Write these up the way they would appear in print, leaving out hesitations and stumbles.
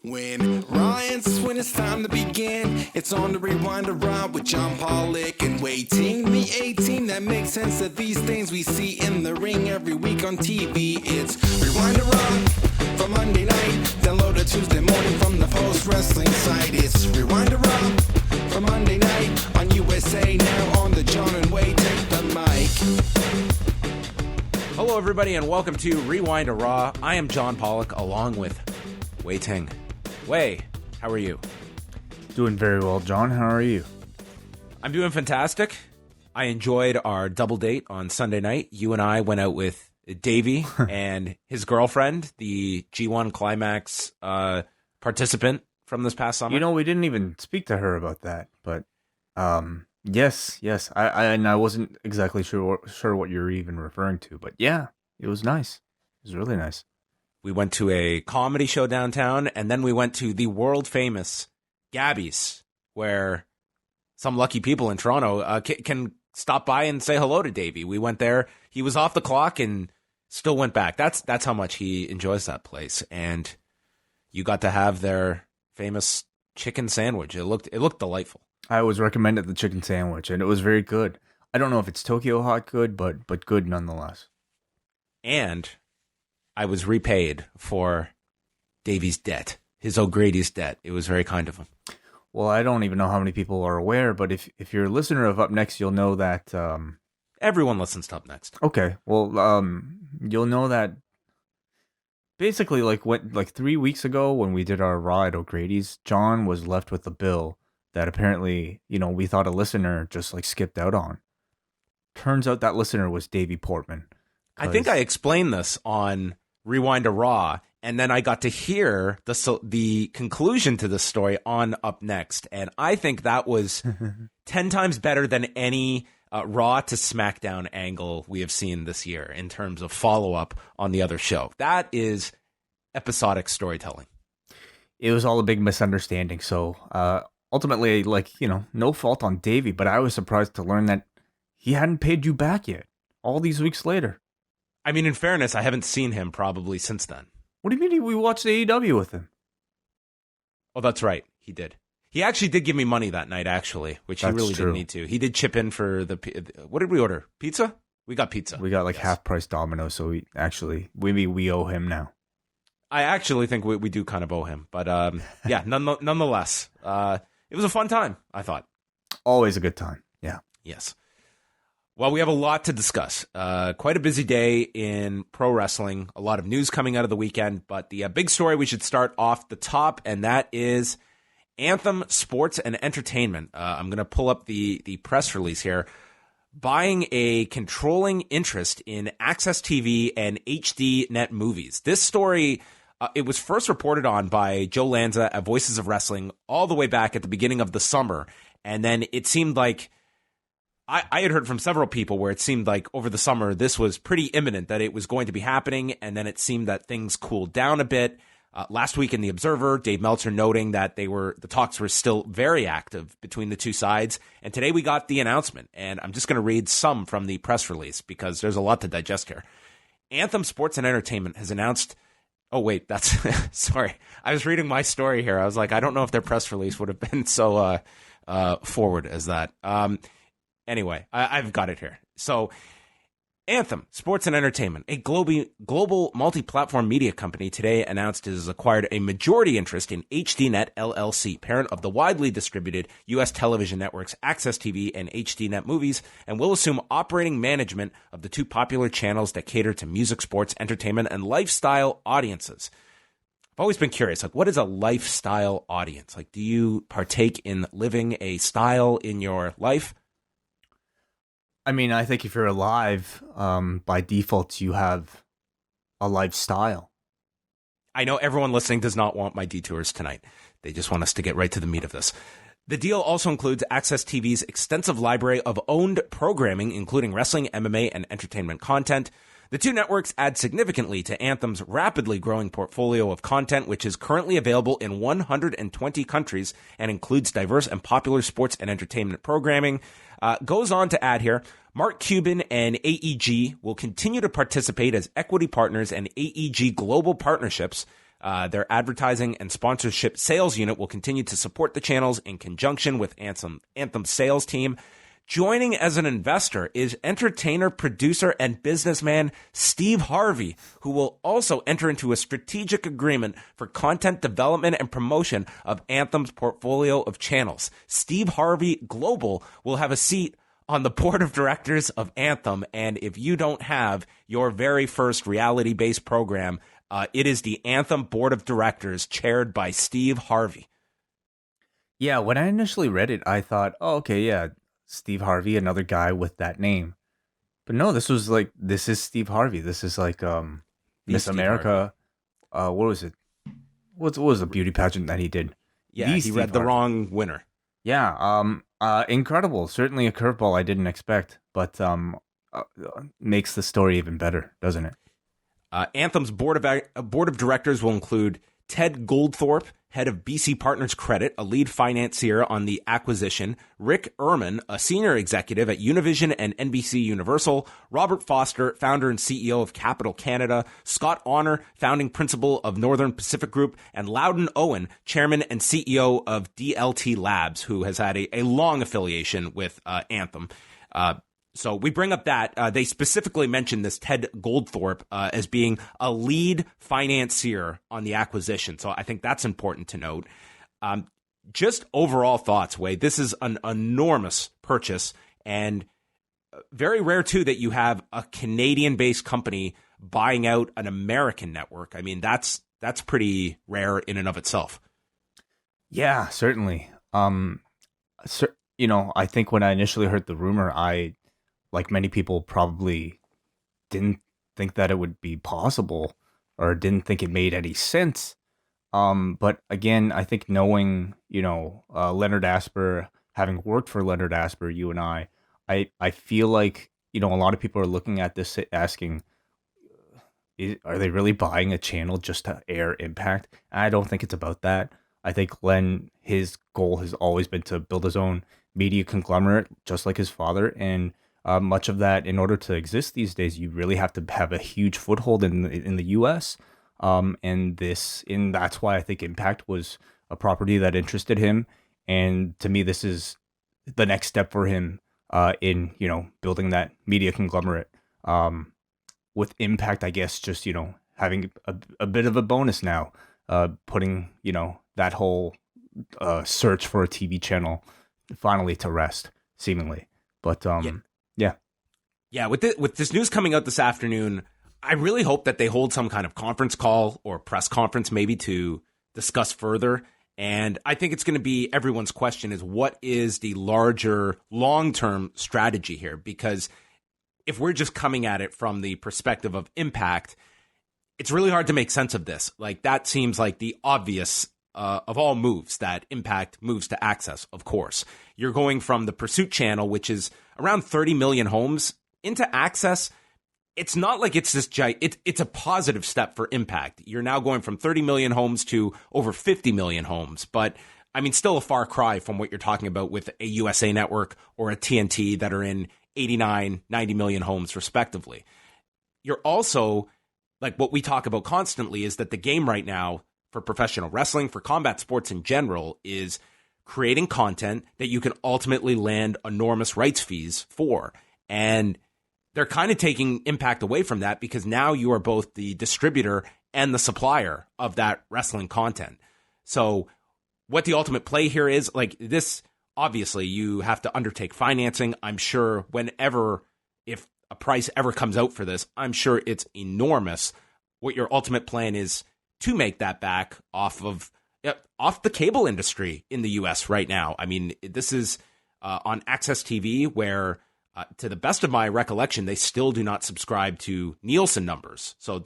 When when it's time to begin, it's on the Rewind to Raw with John Pollock and Wai Ting, the A-Team that makes sense of these things we see in the ring every week on TV. It's Rewind to Raw for Monday night, download it Tuesday morning from the Post Wrestling site. It's Rewind to Raw for Monday night on USA Now on the John and Wai Take the Mic. Hello everybody and welcome to Rewind to Raw. I am John Pollock along with Wai Ting. Wai, how are you? Doing very well, John. How are you? I'm doing fantastic. I enjoyed our double date on Sunday night. You and I went out with Davey and his girlfriend, the G1 Climax participant from this past summer. You know, we didn't even speak to her about that, but yes. I wasn't exactly sure what you're even referring to, but yeah, it was nice. It was really nice. We went to a comedy show downtown, and then we went to the world-famous Gabby's, where some lucky people in Toronto can stop by and say hello to Davey. We went there. He was off the clock and still went back. That's how much he enjoys that place. And you got to have their famous chicken sandwich. It looked delightful. I was recommended the chicken sandwich, and it was very good. I don't know if it's Tokyo hot good, but good nonetheless. And I was repaid for Davey's debt, his O'Grady's debt. It was very kind of him. Well, I don't even know how many people are aware, but if you're a listener of Up Next, you'll know that... Everyone listens to Up Next. Okay, well, you'll know that basically like 3 weeks ago when we did our Raw at O'Grady's, John was left with a bill that apparently, we thought a listener just like skipped out on. Turns out that listener was Davey Portman. I think I explained this on Rewind to Raw, and then I got to hear the conclusion to the story on Up Next, and I think that was 10 times better than any Raw to SmackDown angle we have seen this year in terms of follow-up on the other show. That is episodic storytelling. It was all a big misunderstanding, so ultimately, no fault on Davey, but I was surprised to learn that he hadn't paid you back yet, all these weeks later. I mean, in fairness, I haven't seen him probably since then. What do you mean we watched AEW with him? Oh, that's right. He did. He actually did give me money that night, actually, which he really didn't need to. He did chip in for what did we order? Pizza? We got pizza. We got half-price Domino's, so we owe him now. I actually think we do kind of owe him. But yeah, nonetheless, it was a fun time, I thought. Always a good time, yeah. Yes. Well, we have a lot to discuss. Quite a busy day in pro wrestling. A lot of news coming out of the weekend. But the big story we should start off the top, and that is Anthem Sports and Entertainment. I'm going to pull up the press release here. Buying a controlling interest in AXS TV and HDNet Movies. This story, it was first reported on by Joe Lanza at Voices of Wrestling all the way back at the beginning of the summer. And then it seemed like I had heard from several people where it seemed like over the summer this was pretty imminent that it was going to be happening, and then it seemed that things cooled down a bit. Last week in The Observer, Dave Meltzer noting that the talks were still very active between the two sides, and today we got the announcement, and I'm just going to read some from the press release because there's a lot to digest here. Anthem Sports and Entertainment has announced... Oh, wait, that's... Sorry. I was reading my story here. I was like, I don't know if their press release would have been so forward as that. Anyway, I've got it here. So, Anthem Sports and Entertainment, a global multi-platform media company, today announced it has acquired a majority interest in HDNet LLC, parent of the widely distributed U.S. television networks AXS TV and HDNet Movies, and will assume operating management of the two popular channels that cater to music, sports, entertainment, and lifestyle audiences. I've always been curious, what is a lifestyle audience? Do you partake in living a style in your life? I mean, I think if you're alive, by default, you have a lifestyle. I know everyone listening does not want my detours tonight. They just want us to get right to the meat of this. The deal also includes AXS TV's extensive library of owned programming, including wrestling, MMA, and entertainment content. The two networks add significantly to Anthem's rapidly growing portfolio of content, which is currently available in 120 countries and includes diverse and popular sports and entertainment programming. Goes on to add here, Mark Cuban and AEG will continue to participate as equity partners and AEG Global Partnerships Their advertising and sponsorship sales unit will continue to support the channels in conjunction with Anthem's sales team. Joining as an investor is entertainer, producer, and businessman Steve Harvey, who will also enter into a strategic agreement for content development and promotion of Anthem's portfolio of channels. Steve Harvey Global will have a seat on the board of directors of Anthem, and if you don't have your very first reality-based program, it is the Anthem board of directors chaired by Steve Harvey. Yeah, when I initially read it, I thought, oh, okay, yeah, Steve Harvey, another guy with that name. But no, this is Steve Harvey. This is like Miss Steve America. What was it? What was the beauty pageant that he did? Yeah, he Steve read the Harvey. wrong winner. Yeah, incredible. Certainly a curveball I didn't expect, but makes the story even better, doesn't it? Anthem's board of directors will include Ted Goldthorpe, head of BC Partners Credit, a lead financier on the acquisition, Rick Ehrman, a senior executive at Univision and NBC Universal, Robert Foster, founder and CEO of Capital Canada, Scott Honor, founding principal of Northern Pacific Group, and Loudon Owen, chairman and CEO of DLT Labs, who has had a long affiliation with Anthem. So we bring up that they specifically mentioned this Ted Goldthorpe as being a lead financier on the acquisition. So I think that's important to note. Just overall thoughts, Wade. This is an enormous purchase, and very rare too that you have a Canadian-based company buying out an American network. I mean, that's pretty rare in and of itself. Yeah, certainly. I think when I initially heard the rumor, like many people, probably didn't think that it would be possible or didn't think it made any sense. But again, I think knowing, Leonard Asper, having worked for Leonard Asper, you and I feel like, a lot of people are looking at this asking, are they really buying a channel just to air Impact? I don't think it's about that. I think Len, his goal has always been to build his own media conglomerate, just like his father, and much of that, in order to exist these days, you really have to have a huge foothold in the U.S. And that's why I think Impact was a property that interested him. And to me, this is the next step for him in building that media conglomerate. With Impact, I guess just having a bit of a bonus now, putting that whole search for a TV channel finally to rest, seemingly. But Yeah, with this news coming out this afternoon, I really hope that they hold some kind of conference call or press conference maybe to discuss further. And I think it's going to be everyone's question is, what is the larger long-term strategy here? Because if we're just coming at it from the perspective of Impact, it's really hard to make sense of this. Like, that seems like the obvious of all moves, that Impact moves to AXS, of course. You're going from the Pursuit channel, which is around 30 million homes, into AXS. It's not like it's this it's a positive step for Impact. You're now going from 30 million homes to over 50 million homes. But, I mean, still a far cry from what you're talking about with a USA Network or a TNT that are in 89, 90 million homes, respectively. You're also, like, what we talk about constantly is that the game right now for professional wrestling, for combat sports in general, is creating content that you can ultimately land enormous rights fees for. And they're kind of taking Impact away from that, because now you are both the distributor and the supplier of that wrestling content. So what the ultimate play here is, like, this, obviously you have to undertake financing. I'm sure if a price ever comes out for this, I'm sure it's enormous. What your ultimate plan is to make that back off the cable industry in the US right now. I mean, this is on AXS TV, where to the best of my recollection, they still do not subscribe to Nielsen numbers. So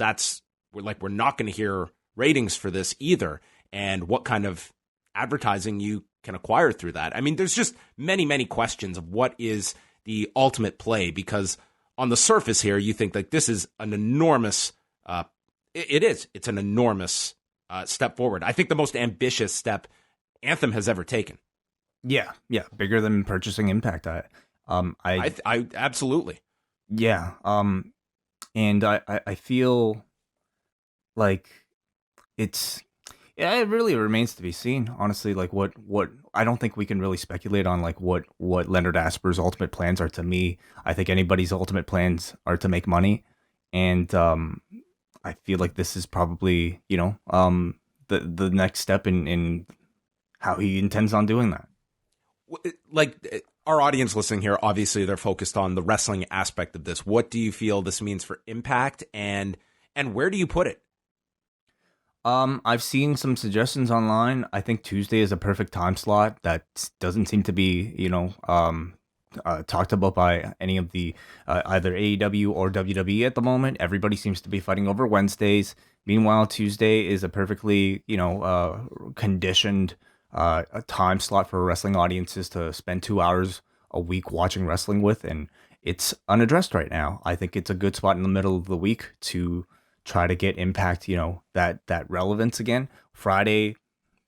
we're not going to hear ratings for this either. And what kind of advertising you can acquire through that. I mean, there's just many, many questions of what is the ultimate play, because on the surface here, you think like this is an enormous, it's an enormous step forward. I think the most ambitious step Anthem has ever taken. Yeah. Bigger than purchasing Impact. I absolutely. Yeah. And I feel like it's yeah, it really remains to be seen. Honestly, like what I don't think we can really speculate on like what Leonard Asper's ultimate plans are. To me, I think anybody's ultimate plans are to make money, and I feel like this is probably the next step in how he intends on doing that. Like our audience listening here, obviously they're focused on the wrestling aspect of this. What do you feel this means for Impact, and where do you put it? I've seen some suggestions online. I think Tuesday is a perfect time slot that doesn't seem to be, talked about by any of the either AEW or WWE at the moment. Everybody seems to be fighting over Wednesdays. Meanwhile, Tuesday is a perfectly, conditioned a time slot for wrestling audiences to spend 2 hours a week watching wrestling with, and it's unaddressed right now. I think it's a good spot in the middle of the week to try to get Impact, that relevance again. Friday,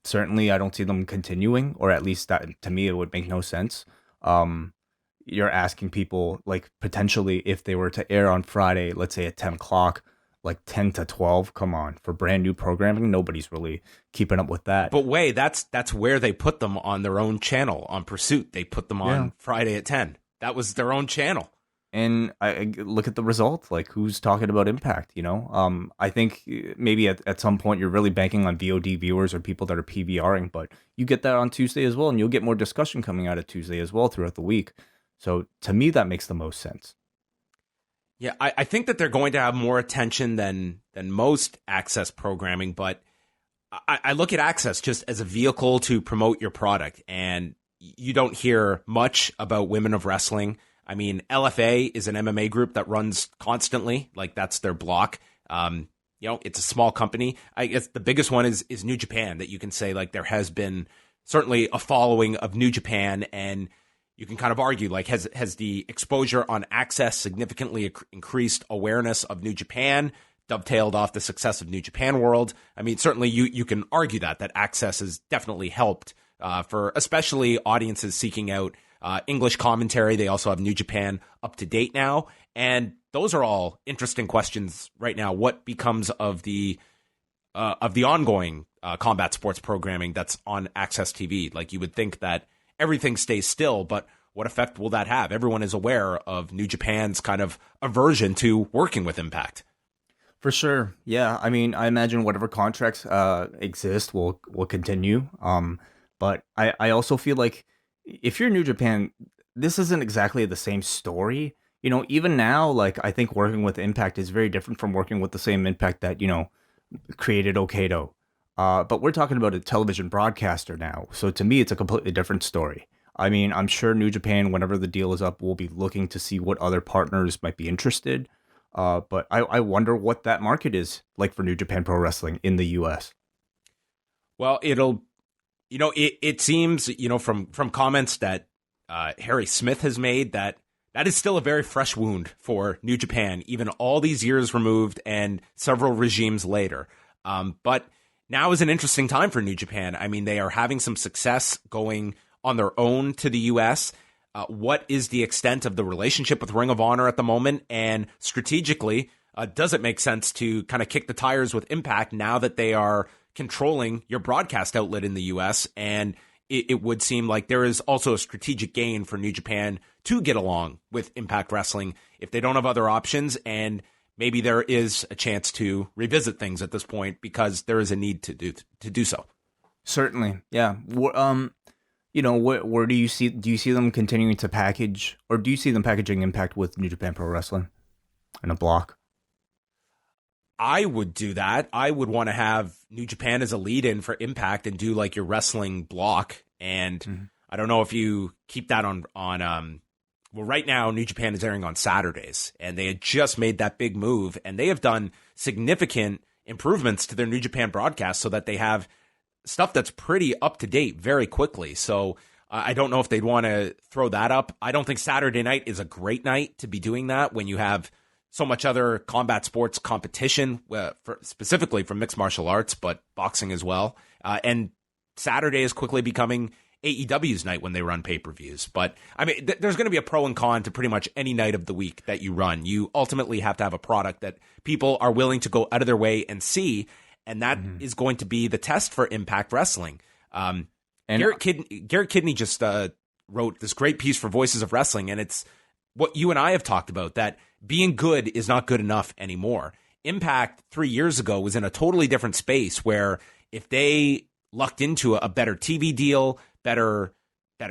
certainly I don't see them continuing, or at least that to me it would make no sense. You're asking people like potentially if they were to air on Friday, let's say at 10 o'clock, like 10 to 12, come on, for brand new programming, nobody's really keeping up with that. But wait, that's where they put them on their own channel on Pursuit. They put them on Friday at 10. That was their own channel. And I look at the results, like who's talking about Impact, I think maybe at some point you're really banking on VOD viewers or people that are PVRing, but you get that on Tuesday as well, and you'll get more discussion coming out of Tuesday as well throughout the week. So to me, that makes the most sense. Yeah, I think that they're going to have more attention than most AXS programming, but I look at AXS just as a vehicle to promote your product, and you don't hear much about Women of Wrestling. I mean, LFA is an MMA group that runs constantly. Like, that's their block. It's a small company. I guess the biggest one is New Japan, that you can say, like, there has been certainly a following of New Japan, and you can kind of argue, like, has the exposure on AXS significantly increased awareness of New Japan, dovetailed off the success of New Japan World? I mean, certainly you can argue that AXS has definitely helped for especially audiences seeking out English commentary. They also have New Japan Up to Date now, and those are all interesting questions right now. What becomes of the ongoing combat sports programming that's on AXS TV? Like, you would think that everything stays still, but what effect will that have? Everyone is aware of New Japan's kind of aversion to working with Impact. For sure, yeah. I mean, I imagine whatever contracts exist will continue. But I also feel like if you're New Japan, this isn't exactly the same story. Even now, like, I think working with Impact is very different from working with the same Impact that, created Okado. But we're talking about a television broadcaster now. So to me, it's a completely different story. I mean, I'm sure New Japan, whenever the deal is up, will be looking to see what other partners might be interested. But I wonder what that market is like for New Japan Pro Wrestling in the U.S. Well, it seems, from comments that Harry Smith has made, that is still a very fresh wound for New Japan, even all these years removed and several regimes later. But now is an interesting time for New Japan. I mean, they are having some success going on their own to the U.S. What is the extent of the relationship with Ring of Honor at the moment? And strategically, does it make sense to kind of kick the tires with Impact now that they are controlling your broadcast outlet in the U.S.? And it would seem like there is also a strategic gain for New Japan to get along with Impact Wrestling if they don't have other options. And maybe there is a chance to revisit things at this point because there is a need to do so. Certainly, yeah. Where do you see them continuing to package, or do you see them packaging Impact with New Japan Pro Wrestling in a block? I would do that. I would want to have New Japan as a lead-in for Impact and do like your wrestling block. And I don't know if you keep that on. Well, right now New Japan is airing on Saturdays, and they had just made that big move, and they have done significant improvements to their New Japan broadcast so that they have stuff that's pretty up to date very quickly. So I don't know if they'd want to throw that up. I don't think Saturday night is a great night to be doing that when you have so much other combat sports competition, specifically from mixed martial arts, but boxing as well. And Saturday is quickly becoming AEW's night when they run pay-per-views. But I mean, there's going to be a pro and con to pretty much any night of the week that you run. You ultimately have to have a product that people are willing to go out of their way and see. And that is going to be the test for Impact Wrestling. And Garrett Kidney just wrote this great piece for Voices of Wrestling, and it's what you and I have talked about, that being good is not good enough anymore. Impact 3 years ago was in a totally different space where if they lucked into a better TV deal, better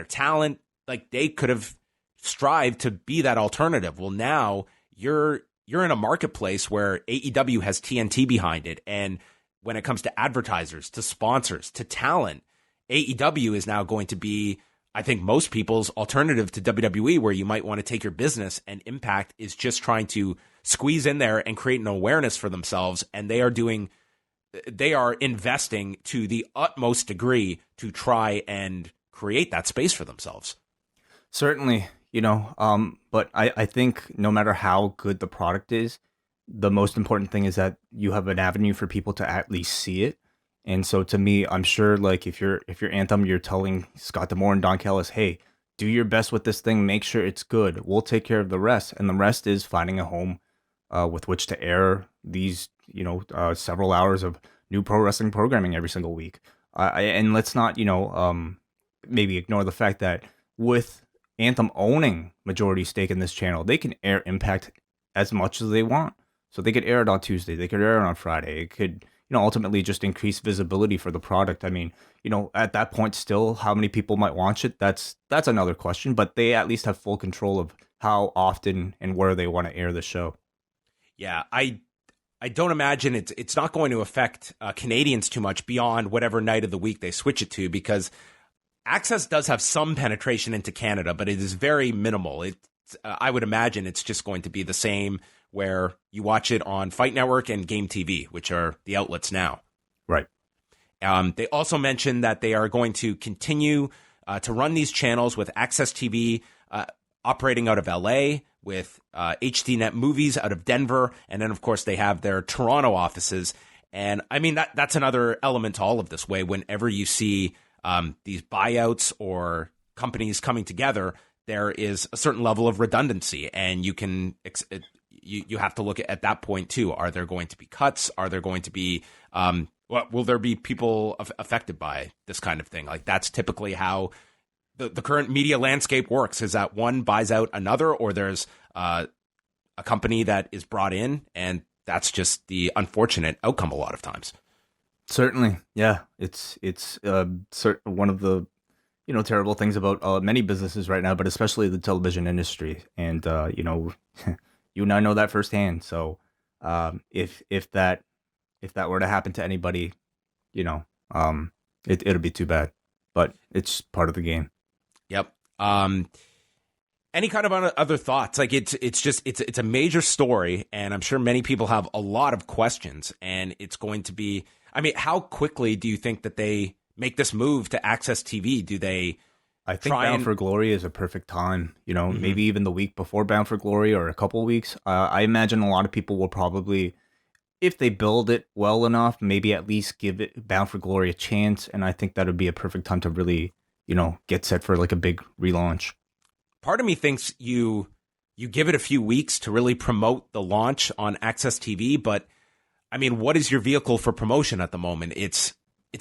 talent, like they could have strived to be that alternative. Well, now you're in a marketplace where AEW has TNT behind it, and when it comes to advertisers, to sponsors, to talent, AEW is now going to be, I think, most people's alternative to WWE, where you might want to take your business, and Impact is just trying to squeeze in there and create an awareness for themselves. And they are investing to the utmost degree to try and create that space for themselves. Certainly, but I think no matter how good the product is, the most important thing is that you have an avenue for people to at least see it. And so to me, I'm sure like if you're Anthem, you're telling Scott D'Amore and Don Callis, hey, do your best with this thing. Make sure it's good. We'll take care of the rest. And the rest is finding a home with which to air these, several hours of new pro wrestling programming every single week. And let's not, maybe ignore the fact that with Anthem owning majority stake in this channel, they can air Impact as much as they want. So they could air it on Tuesday. They could air it on Friday. It could, ultimately just increase visibility for the product. I mean, at that point still, how many people might watch it? That's another question, but they at least have full control of how often and where they want to air the show. Yeah, I don't imagine it's not going to affect Canadians too much beyond whatever night of the week they switch it to, because AXS does have some penetration into Canada, but it is very minimal. I would imagine it's just going to be the same where you watch it on Fight Network and Game TV, which are the outlets now. Right. They also mentioned that they are going to continue to run these channels with AXS TV operating out of LA, with HDNet Movies out of Denver, and then, of course, they have their Toronto offices. And, I mean, that's another element to all of this way. Whenever you see these buyouts or companies coming together, there is a certain level of redundancy, and you can you have to look at that point too. Are there going to be cuts? Are there going to be will there be people affected by this kind of thing? Like, that's typically how the current media landscape works, is that one buys out another, or there's a company that is brought in, and that's just the unfortunate outcome a lot of times. Certainly. Yeah. It's one of the, terrible things about many businesses right now, but especially the television industry. And, you and I know that firsthand. So, if that were to happen to anybody, it'll be too bad, but it's part of the game. Yep. Any kind of other thoughts? Like, it's a major story, and I'm sure many people have a lot of questions, and it's going to be, I mean, how quickly do you think that they make this move to AXS TV? Do they? I think Bound for Glory is a perfect time, maybe even the week before Bound for Glory or a couple of weeks. I imagine a lot of people will probably, if they build it well enough, maybe at least give it Bound for Glory a chance. And I think that would be a perfect time to really, get set for like a big relaunch. Part of me thinks you give it a few weeks to really promote the launch on AXS TV, but I mean, what is your vehicle for promotion at the moment? It's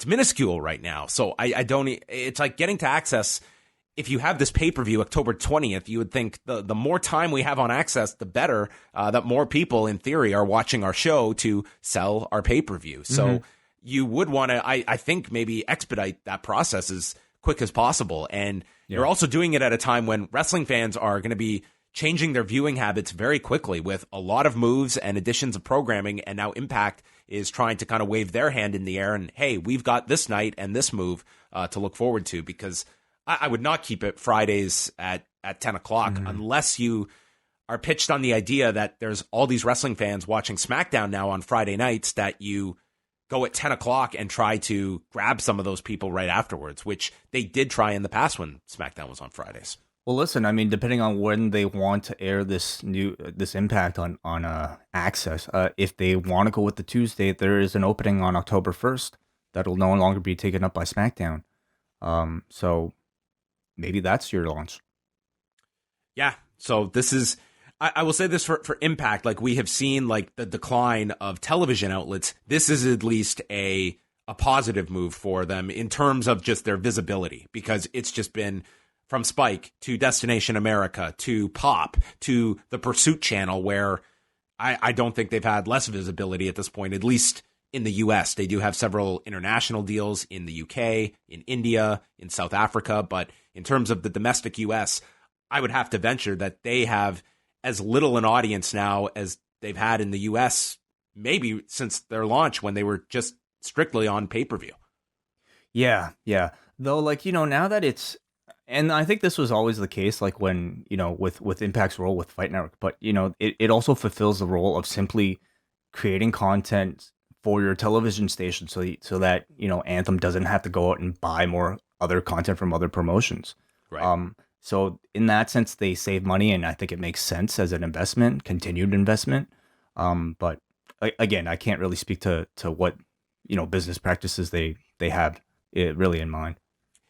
minuscule right now. So I don't, it's like getting to AXS. If you have this pay-per-view October 20th, you would think the more time we have on AXS, the better, that more people in theory are watching our show to sell our pay-per-view. So you would want to, I think, maybe expedite that process as quick as possible. And you're also doing it at a time when wrestling fans are going to be changing their viewing habits very quickly with a lot of moves and additions of programming. And now Impact is trying to kind of wave their hand in the air and, hey, we've got this night and this move to look forward to, because I would not keep it Fridays at 10 o'clock unless you are pitched on the idea that there's all these wrestling fans watching SmackDown now on Friday nights, that you go at 10 o'clock and try to grab some of those people right afterwards, which they did try in the past when SmackDown was on Fridays. Well, listen, I mean, depending on when they want to air this Impact on AXS, if they want to go with the Tuesday, there is an opening on October 1st that'll no longer be taken up by SmackDown. So maybe that's your launch. Yeah. So this is, I will say this for Impact, like we have seen like the decline of television outlets. This is at least a positive move for them in terms of just their visibility, because it's just been from Spike to Destination America to Pop to the Pursuit Channel, where I don't think they've had less visibility at this point, at least in the US. They do have several international deals in the UK, in India, in South Africa. But in terms of the domestic US, I would have to venture that they have as little an audience now as they've had in the US, maybe since their launch when they were just strictly on pay-per-view. Yeah. Though, like, now that it's, and I think this was always the case, like when, with Impact's role with Fight Network, but, it also fulfills the role of simply creating content for your television station so that, Anthem doesn't have to go out and buy more other content from other promotions. Right. So in that sense, they save money, and I think it makes sense as an investment, continued investment. But again, I can't really speak to what, business practices they have it really in mind.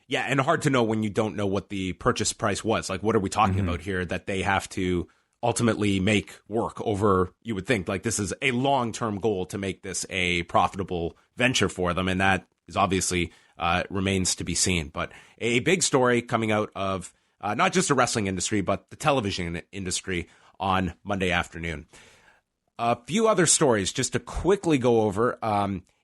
Yeah, and hard to know when you don't know what the purchase price was. Like, what are we talking about here that they have to ultimately make work over? You would think like this is a long-term goal to make this a profitable venture for them, and that is obviously remains to be seen. But a big story coming out of not just the wrestling industry, but the television industry on Monday afternoon. A few other stories just to quickly go over.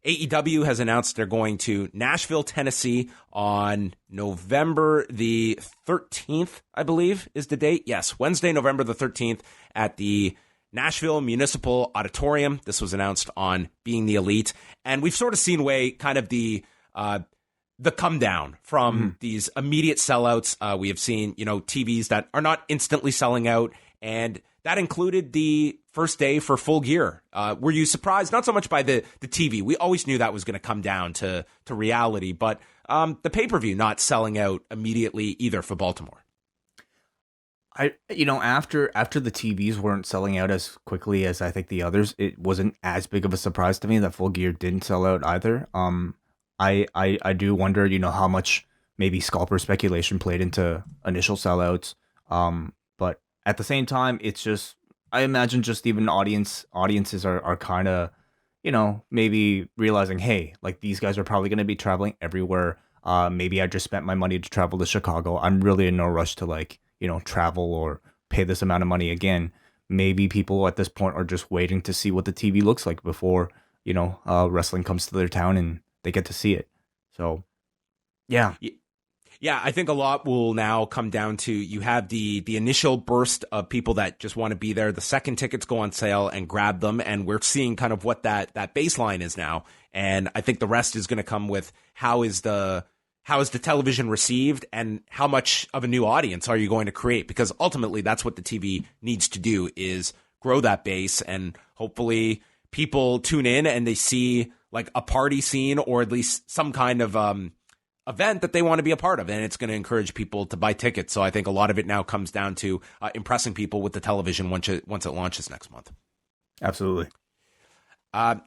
AEW has announced they're going to Nashville, Tennessee on November the 13th, I believe is the date. Yes, Wednesday, November the 13th at the Nashville Municipal Auditorium. This was announced on Being the Elite. And we've sort of seen kind of the come down from these immediate sellouts. We have seen, TVs that are not instantly selling out, and that included the first day for Full Gear. Were you surprised? Not so much by the TV. We always knew that was going to come down to reality, but the pay-per-view not selling out immediately either for Baltimore. After the TVs weren't selling out as quickly as I think the others, it wasn't as big of a surprise to me that Full Gear didn't sell out either. I do wonder, how much maybe scalper speculation played into initial sellouts. But at the same time, it's just, I imagine just even audiences are kind of, maybe realizing, hey, like these guys are probably going to be traveling everywhere. Maybe I just spent my money to travel to Chicago. I'm really in no rush to travel or pay this amount of money again. Maybe people at this point are just waiting to see what the TV looks like before, wrestling comes to their town and they get to see it. So, yeah. Yeah, I think a lot will now come down to you have the initial burst of people that just want to be there. The second tickets go on sale and grab them. And we're seeing kind of what that baseline is now. And I think the rest is going to come with how is the television received and how much of a new audience are you going to create? Because ultimately that's what the TV needs to do, is grow that base, and hopefully people tune in and they see like a party scene or at least some kind of event that they want to be a part of, and it's going to encourage people to buy tickets. So I think a lot of it now comes down to impressing people with the television once it launches next month. Absolutely. How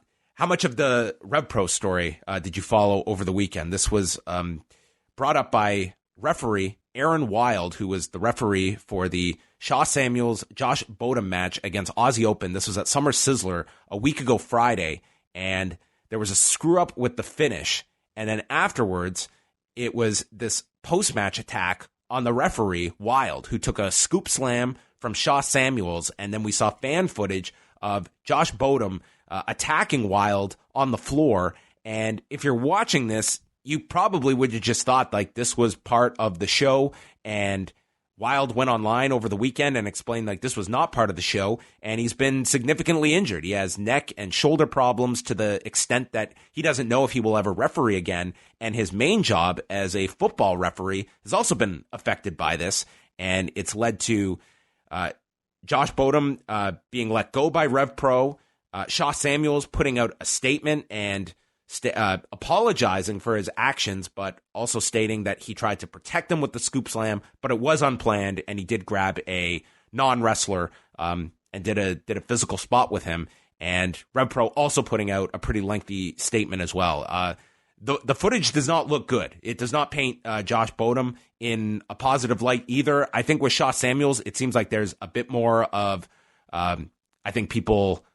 much of the RevPro story did you follow over the weekend? This was brought up by referee Aaren Wilde, who was the referee for the Shaw Samuels Josh Bodom match against Aussie Open. This was at Summer Sizzler a week ago Friday, and there was a screw up with the finish, and then afterwards it was this post-match attack on the referee, Wilde, who took a scoop slam from Shaw Samuels, and then we saw fan footage of Josh Bodom attacking Wilde on the floor. And if you're watching this, you probably would have just thought like this was part of the show, and Wilde went online over the weekend and explained like this was not part of the show, and he's been significantly injured. He has neck and shoulder problems to the extent that he doesn't know if he will ever referee again, and his main job as a football referee has also been affected by this, and it's led to Josh Bodom being let go by RevPro, Shaw Samuels putting out a statement and apologizing for his actions, but also stating that he tried to protect him with the scoop slam, but it was unplanned, and he did grab a non-wrestler and did a physical spot with him. And RevPro also putting out a pretty lengthy statement as well. the footage does not look good. It does not paint Josh Bodom in a positive light either. I think with Shaw Samuels, it seems like there's a bit more of, I think, people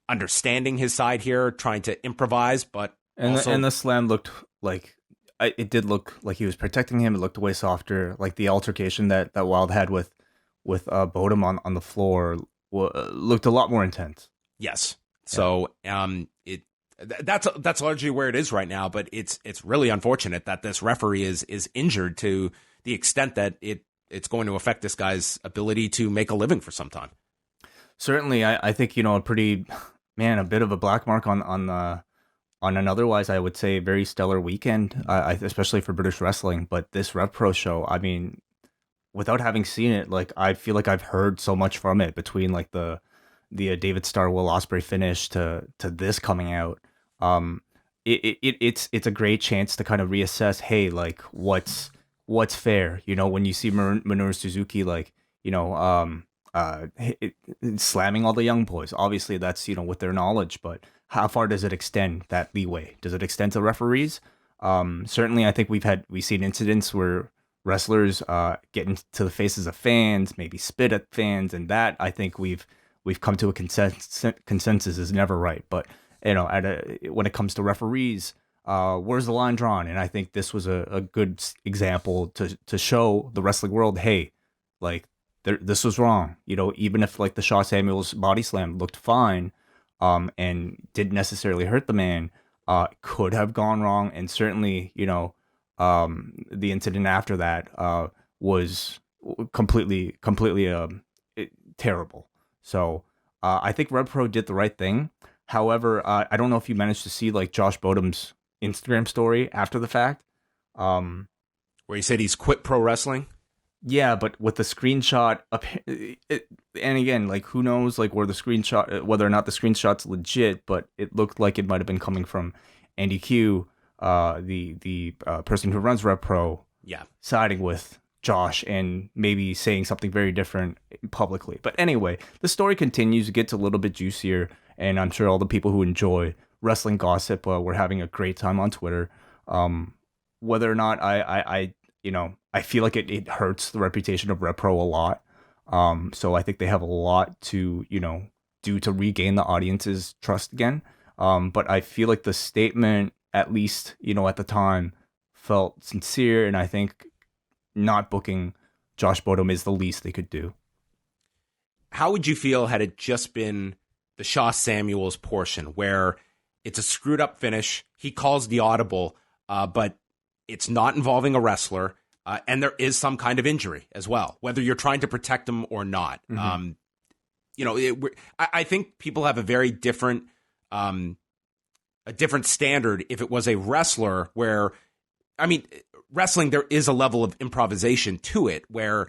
understanding his side here, trying to improvise, but and also... the slam looked like, it did look like he was protecting him. It looked way softer. Like the altercation that Wilde had with Bodom on the floor looked a lot more intense. Yes. So that's largely where it is right now, but it's really unfortunate that this referee is injured to the extent that it's going to affect this guy's ability to make a living for some time. Certainly, I think, a bit of a black mark on an otherwise, I would say, very stellar weekend, especially for British wrestling. But this Rev Pro show, I mean, without having seen it, like, I feel like I've heard so much from it, between like the David Starr Will Ospreay finish to this coming out. It's a great chance to kind of reassess, hey, like, what's fair, when you see Minoru Suzuki, like, slamming all the young boys. Obviously that's, with their knowledge, but how far does it extend, that leeway? Does it extend to referees? Certainly I think we've seen incidents where wrestlers get into the faces of fans, maybe spit at fans, and that, I think we've come to a consensus is never right. But when it comes to referees, where's the line drawn? And I think this was a good example to show the wrestling world, hey, like, this was wrong. Even if, like, the Shaw Samuels body slam looked fine, and didn't necessarily hurt the man, could have gone wrong. And certainly, the incident after that was completely terrible. So I think Rev Pro did the right thing. However, I don't know if you managed to see, like, Josh Bodom's Instagram story after the fact, where he said he's quit pro wrestling. Yeah, but with the screenshot, and again, like, who knows, like, whether or not the screenshot's legit, but it looked like it might have been coming from Andy Q, the person who runs Rev Pro, siding with Josh and maybe saying something very different publicly. But anyway, the story continues, it gets a little bit juicier, and I'm sure all the people who enjoy wrestling gossip were having a great time on Twitter. Whether or not I feel like it hurts the reputation of Rev Pro a lot. So I think they have a lot to, do to regain the audience's trust again. But I feel like the statement, at least, at the time, felt sincere, and I think not booking Josh Bodom is the least they could do. How would you feel had it just been the Shaw Samuels portion, where it's a screwed up finish, he calls the audible, but it's not involving a wrestler, and there is some kind of injury as well, whether you're trying to protect him or not. Mm-hmm. I think people have a very different standard if it was a wrestler, where, I mean, wrestling, there is a level of improvisation to it, where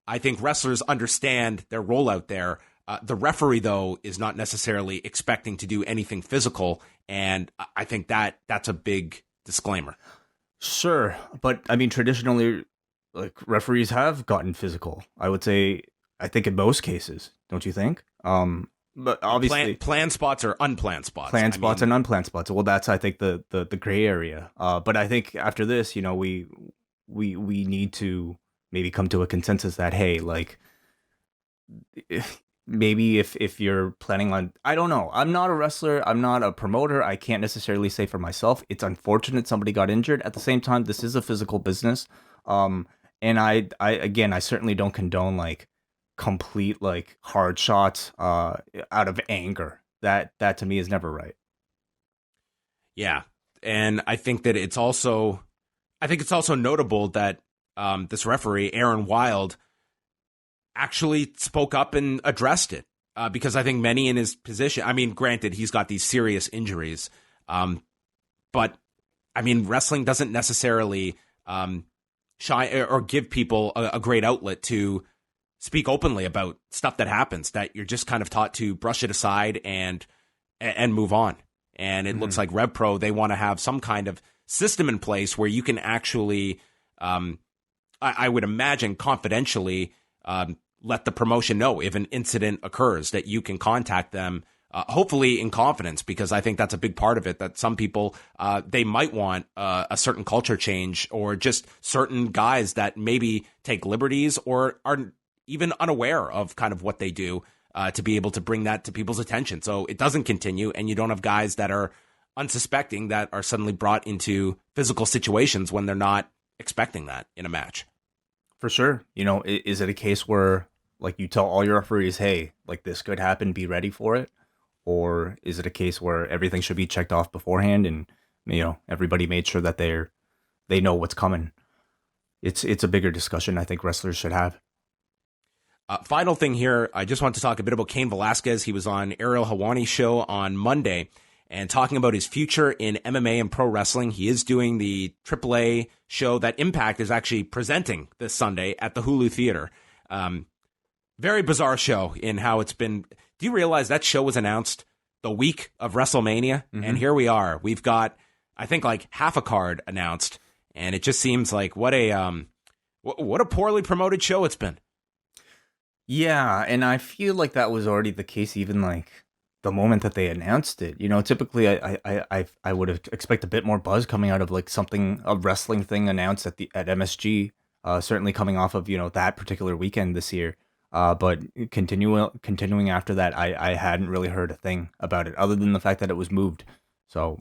I think wrestlers understand their role out there. The referee, though, is not necessarily expecting to do anything physical, and I think that's a big disclaimer. Sure, but I mean, traditionally, like, referees have gotten physical. I would say, I think in most cases, don't you think? But obviously, planned spots or unplanned spots. Planned spots and unplanned spots. Well, that's, I think, the gray area. But I think after this, we need to maybe come to a consensus that, hey, like, maybe if you're planning on, I don't know, I'm not a wrestler, I'm not a promoter, I can't necessarily say for myself. It's unfortunate somebody got injured. At the same time, this is a physical business. And I certainly don't condone, like, complete, like, hard shots out of anger. That to me is never right. Yeah. And I think that it's also notable that this referee, Aaren Wilde, actually spoke up and addressed it, because I think many in his position, I mean, granted, he's got these serious injuries, but I mean, wrestling doesn't necessarily shy or give people a great outlet to speak openly about stuff that happens, that you're just kind of taught to brush it aside and move on. And it looks like Rev Pro, they want to have some kind of system in place where you can actually, I would imagine, confidentially, let the promotion know if an incident occurs, that you can contact them hopefully in confidence, because I think that's a big part of it, that some people, they might want a certain culture change, or just certain guys that maybe take liberties or are even unaware of kind of what they do, to be able to bring that to people's attention. So it doesn't continue, and you don't have guys that are unsuspecting that are suddenly brought into physical situations when they're not expecting that in a match. For sure. Is it a case where like you tell all your referees, hey, like this could happen, be ready for it? Or is it a case where everything should be checked off beforehand and, everybody made sure that they know what's coming? It's a bigger discussion I think wrestlers should have. Final thing here, I just want to talk a bit about Cain Velasquez. He was on Ariel Helwani's show on Monday and talking about his future in MMA and pro wrestling. He is doing the AAA show that Impact is actually presenting this Sunday at the Hulu Theater. Very bizarre show in how it's been. Do you realize that show was announced the week of WrestleMania? Mm-hmm. And here we are. We've got, I think, like half a card announced. And it just seems like what a poorly promoted show it's been. Yeah, and I feel like that was already the case even like the moment that they announced it. Typically I would have expect a bit more buzz coming out of like a wrestling thing announced at MSG, certainly coming off of, that particular weekend this year. But continuing after that, I hadn't really heard a thing about it other than the fact that it was moved. So,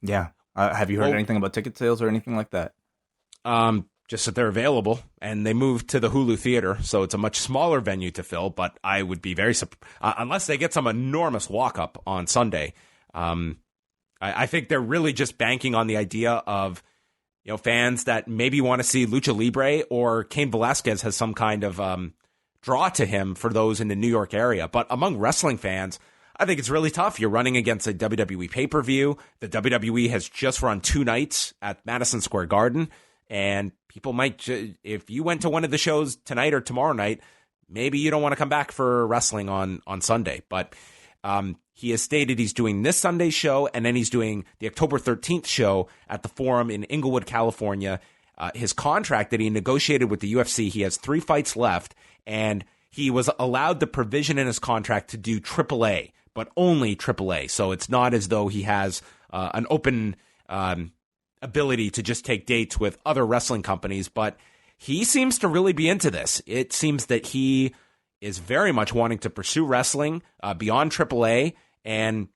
yeah. Have you heard anything about ticket sales or anything like that? Just that they're available, and they moved to the Hulu Theater, so it's a much smaller venue to fill, but I would be very unless they get some enormous walk-up on Sunday. I think they're really just banking on the idea of, fans that maybe want to see Lucha Libre, or Cain Velasquez has some kind of draw to him for those in the New York area. But among wrestling fans, I think it's really tough. You're running against a WWE pay-per-view. The WWE has just run 2 nights at Madison Square Garden. And people might, if you went to one of the shows tonight or tomorrow night, maybe you don't want to come back for wrestling on Sunday. But he has stated he's doing this Sunday's show, and then he's doing the October 13th show at the Forum in Inglewood, California. His contract that he negotiated with the UFC, he has 3 fights left, and he was allowed the provision in his contract to do AAA, but only AAA. So it's not as though he has an open ability to just take dates with other wrestling companies, but he seems to really be into this. It seems that he is very much wanting to pursue wrestling beyond AAA, and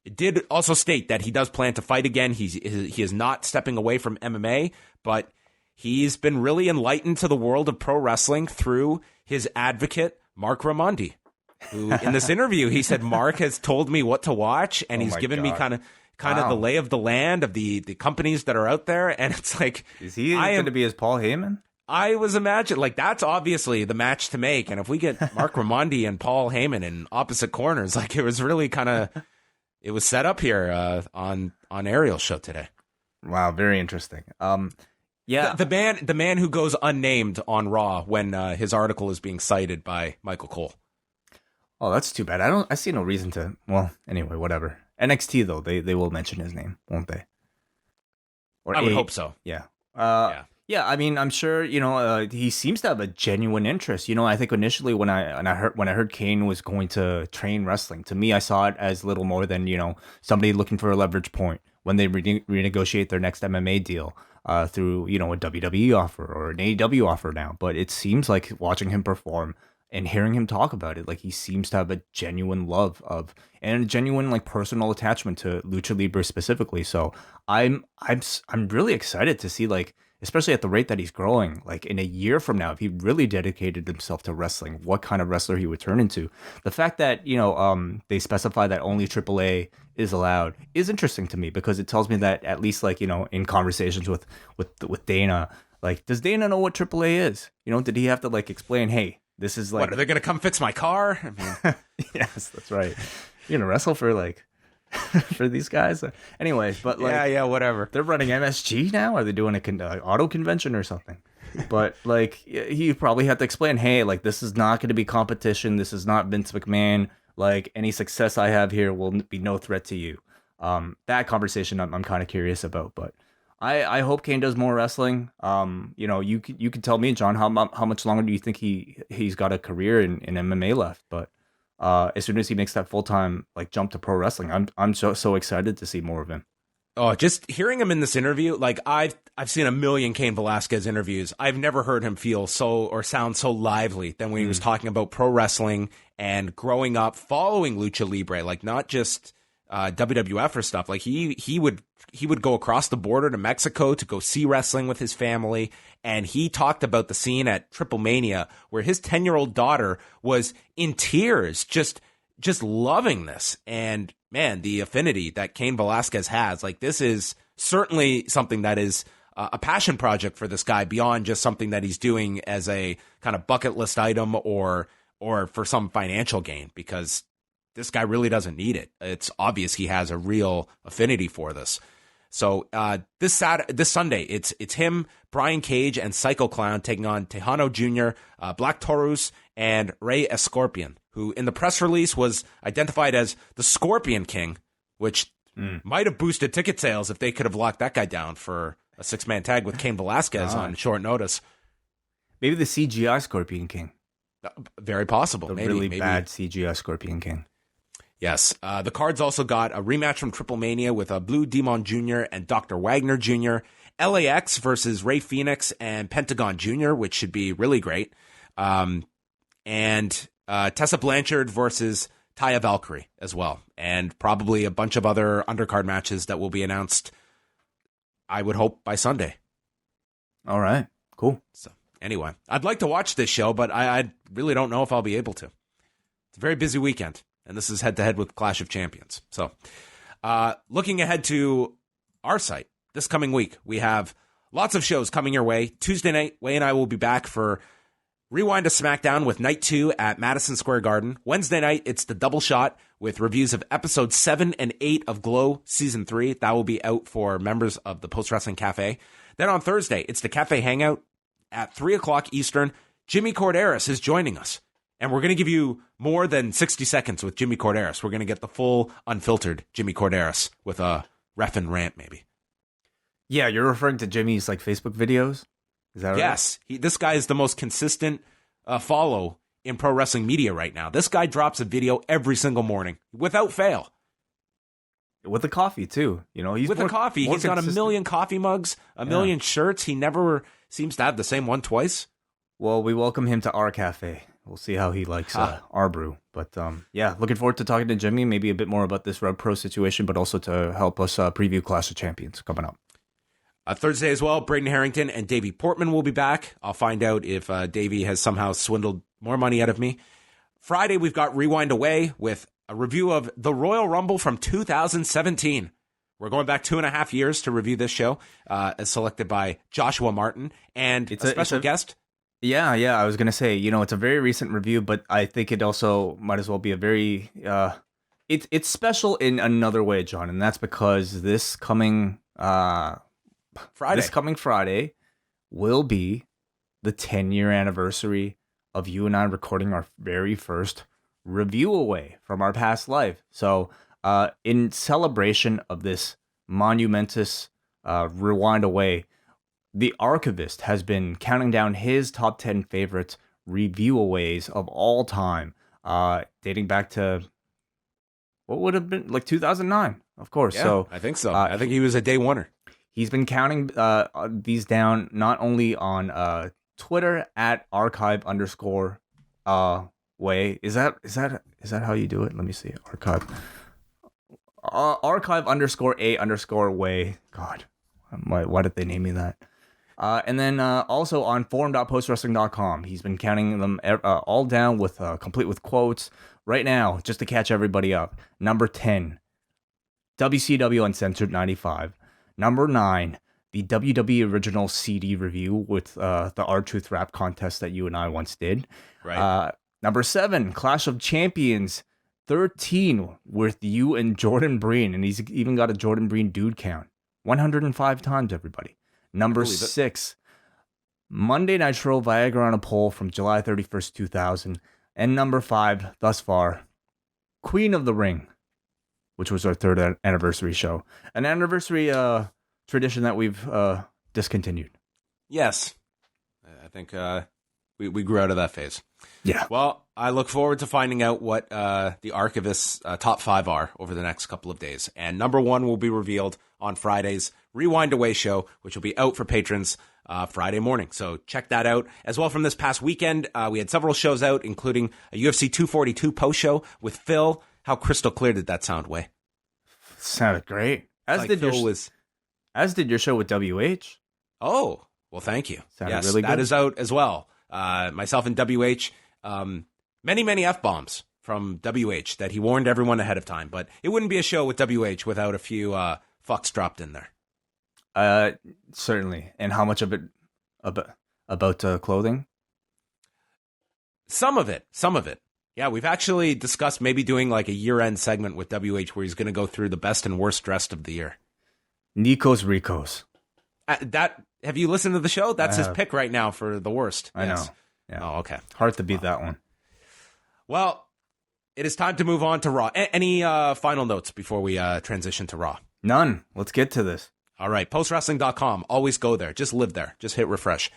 it did also state that he does plan to fight again. He is not stepping away from MMA, but he's been really enlightened to the world of pro wrestling through his advocate, Mark Raimondi, who in this interview, he said, Mark has told me what to watch, and he's given me kind of the lay of the land of the companies that are out there. And it's like, is he going to be as Paul Heyman? I was imagining, like, that's obviously the match to make. And if we get Mark Raimondi and Paul Heyman in opposite corners, like, it was really it was set up here on Ariel's show today. Wow, very interesting. Yeah, the man who goes unnamed on Raw when his article is being cited by Michael Cole. Oh, that's too bad. I see no reason to. Well, anyway, whatever. NXT though, they will mention his name, won't they? Or I would hope so. Yeah. Yeah. I mean, I'm sure he seems to have a genuine interest. I think initially when I heard Cain was going to train wrestling, to me I saw it as little more than somebody looking for a leverage point when they renegotiate their next MMA deal through a WWE offer or an AEW offer now. But it seems like watching him perform and hearing him talk about it, like he seems to have a genuine love of and a genuine like personal attachment to Lucha Libre specifically. So I'm really excited to see, like, especially at the rate that he's growing, like in a year from now, if he really dedicated himself to wrestling, what kind of wrestler he would turn into. The fact that they specify that only AAA is allowed is interesting to me, because it tells me that at least like in conversations with Dana, like, does Dana know what AAA is? Did he have to like explain, hey, this is like, what, are they going to come fix my car? I mean, yes, that's right. You're going to wrestle for like, for these guys? Anyways, but like, yeah, whatever. They're running MSG now? Are they doing a auto convention or something? But like, he probably had to explain, hey, like, this is not going to be competition. This is not Vince McMahon. Like, any success I have here will be no threat to you. That conversation I'm kind of curious about, but I hope Cain does more wrestling. You could tell me, John, how much longer do you think he's got a career in MMA left? But as soon as he makes that full-time like jump to pro wrestling. I'm so excited to see more of him. Oh, just hearing him in this interview, like I've seen a million Cain Velasquez interviews. I've never heard him feel so or sound so lively than when he was talking about pro wrestling and growing up following Lucha Libre, like not just WWF or stuff. Like he would go across the border to Mexico to go see wrestling with his family, and he talked about the scene at Triple Mania where his 10-year-old daughter was in tears, just loving this. And man, the affinity that Cain Velasquez has, like this is certainly something that is a passion project for this guy beyond just something that he's doing as a kind of bucket list item or for some financial gain, because this guy really doesn't need it. It's obvious he has a real affinity for this. So this Sunday, it's him, Brian Cage, and Psycho Clown taking on Tejano Jr., Black Taurus, and Rey Escorpion, who in the press release was identified as the Scorpion King, which might have boosted ticket sales if they could have locked that guy down for a 6-man tag with Cain Velasquez on short notice. Maybe the CGI Scorpion King. Very possible. Maybe really bad CGI Scorpion King. Yes. The cards also got a rematch from Triple Mania with Blue Demon Jr. and Dr. Wagner Jr., LAX versus Ray Phoenix and Pentagon Jr., which should be really great. And Tessa Blanchard versus Taya Valkyrie as well. And probably a bunch of other undercard matches that will be announced, I would hope, by Sunday. All right. Cool. So anyway, I'd like to watch this show, but I really don't know if I'll be able to. It's a very busy weekend, and this is head-to-head with Clash of Champions. So looking ahead to our site, this coming week, we have lots of shows coming your way. Tuesday night, Wai and I will be back for Rewind to SmackDown with Night 2 at Madison Square Garden. Wednesday night, it's the Double Shot with reviews of episodes 7 and 8 of Glow Season 3. That will be out for members of the Post Wrestling Café. Then on Thursday, it's the Café Hangout at 3 o'clock Eastern. Jimmy Corderas is joining us, and we're going to give you more than 60 seconds with Jimmy Corderas. We're going to get the full, unfiltered Jimmy Corderas with a ref and rant, maybe. Yeah, you're referring to Jimmy's like Facebook videos? Is that right? Yes. This guy is the most consistent follow in pro wrestling media right now. This guy drops a video every single morning without fail. With the coffee, too. You know, he's with the coffee. He's got a million coffee mugs, a million shirts. He never seems to have the same one twice. Well, we welcome him to our cafe. We'll see how he likes our brew. But yeah, looking forward to talking to Jimmy, maybe a bit more about this Rev Pro situation, but also to help us preview Clash of Champions coming up. Thursday as well, Braden Harrington and Davey Portman will be back. I'll find out if Davey has somehow swindled more money out of me. Friday, we've got Rewind Away with a review of the Royal Rumble from 2017. We're going back 2.5 years to review this show, as selected by Joshua Martin and a special guest. Yeah, I was going to say, you know, it's a very recent review, but I think it also might as well be a very... it's special in another way, John, and that's because this coming... This coming Friday will be the 10-year anniversary of you and I recording our very first review away from our past life. So in celebration of this monumentous rewind away, the archivist has been counting down his top 10 favorite review aways of all time, dating back to what would have been like 2009, of course. Yeah, so I think so. I think he was a day oneer. He's been counting these down not only on Twitter at archive_way. Is that how you do it? Let me see. Archive. Archive_a_way. God, why did they name me that? And then also on forum.postwrestling.com. He's been counting them all down with complete with quotes. Right now, just to catch everybody up, number 10, WCW Uncensored 95. Number 9, the WWE original CD review with the R-Truth rap contest that you and I once did. Right. Number 7, Clash of Champions 13 with you and Jordan Breen. And he's even got a Jordan Breen dude count. 105 times, everybody. Number 6, Monday Nitro Viagra on a Pole from July 31st, 2000. And number 5, thus far, Queen of the Ring, which was our 3rd anniversary show. An anniversary tradition that we've discontinued. Yes. I think we grew out of that phase. Yeah. Well, I look forward to finding out what the Archivist's top 5 are over the next couple of days. And number 1 will be revealed on Friday's Rewind Away show, which will be out for patrons Friday morning. So check that out. As well, from this past weekend, we had several shows out, including a UFC 242 post show with Phil. How crystal clear did that sound, Way? Sounded great. As did your show with WH. Oh, well, thank you. Sounded really good. That is out as well. Myself and WH, many F-bombs from WH that he warned everyone ahead of time. But it wouldn't be a show with WH without a few fucks dropped in there. Certainly. And how much of it about clothing? Some of it. Yeah, we've actually discussed maybe doing like a year-end segment with WH where he's going to go through the best and worst dressed of the year. Nico's Ricos. Have you listened to the show? That's his pick right now for the worst. I know. Yeah. Oh, okay. Hard to beat that one. Well, it is time to move on to Raw. Any final notes before we transition to Raw? None. Let's get to this. All right. Postwrestling.com. Always go there. Just live there. Just hit refresh.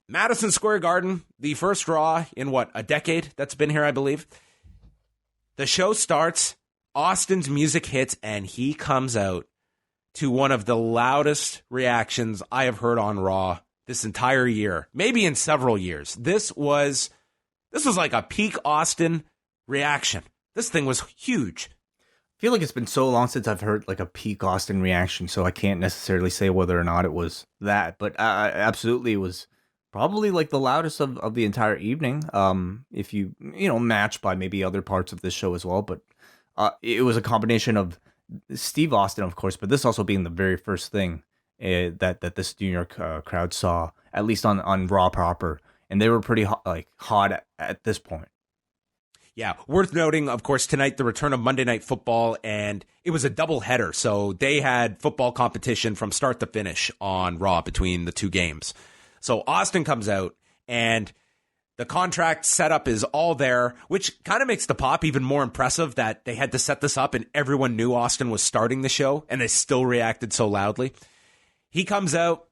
Madison Square Garden, the first Raw in a decade that's been here, I believe. The show starts, Austin's music hits, and he comes out to one of the loudest reactions I have heard on Raw this entire year, maybe in several years. This was like a peak Austin reaction. This thing was huge. I feel like it's been so long since I've heard like a peak Austin reaction, so I can't necessarily say whether or not it was that, but absolutely it was probably like the loudest of the entire evening. If you match by maybe other parts of this show as well, but it was a combination of Steve Austin, of course, but this also being the very first thing that this New York crowd saw, at least on Raw proper, and they were pretty hot at this point. Yeah, worth noting, of course, tonight the return of Monday Night Football, and it was a doubleheader, so they had football competition from start to finish on Raw between the two games. So Austin comes out, and the contract setup is all there, which kind of makes the pop even more impressive that they had to set this up and everyone knew Austin was starting the show, and they still reacted so loudly. He comes out,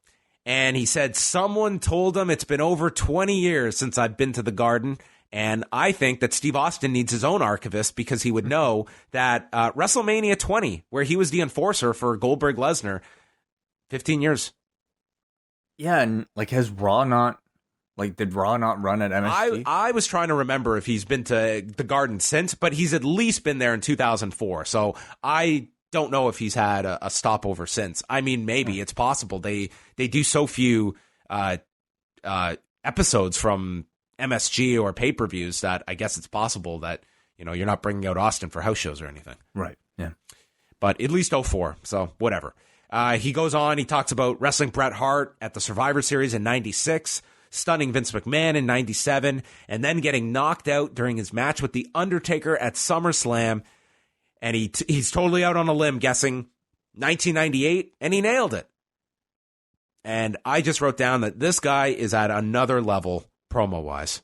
and he said, someone told him it's been over 20 years since I've been to the Garden, and I think that Steve Austin needs his own archivist because he would know that WrestleMania 20, where he was the enforcer for Goldberg-Lesnar, 15 years. Yeah, and has Raw not, did Raw not run at MSG? I was trying to remember if he's been to the Garden since, but he's at least been there in 2004. So I don't know if he's had a stopover since. I mean, maybe it's possible. They do so few episodes from MSG or pay-per-views that I guess it's possible that you're not bringing out Austin for house shows or anything. Right. Yeah. But at least 04. So whatever. He goes on. He talks about wrestling Bret Hart at the Survivor Series in 96, stunning Vince McMahon in 97, and then getting knocked out during his match with The Undertaker at SummerSlam. And he's totally out on a limb guessing 1998, and he nailed it. And I just wrote down that this guy is at another level promo-wise.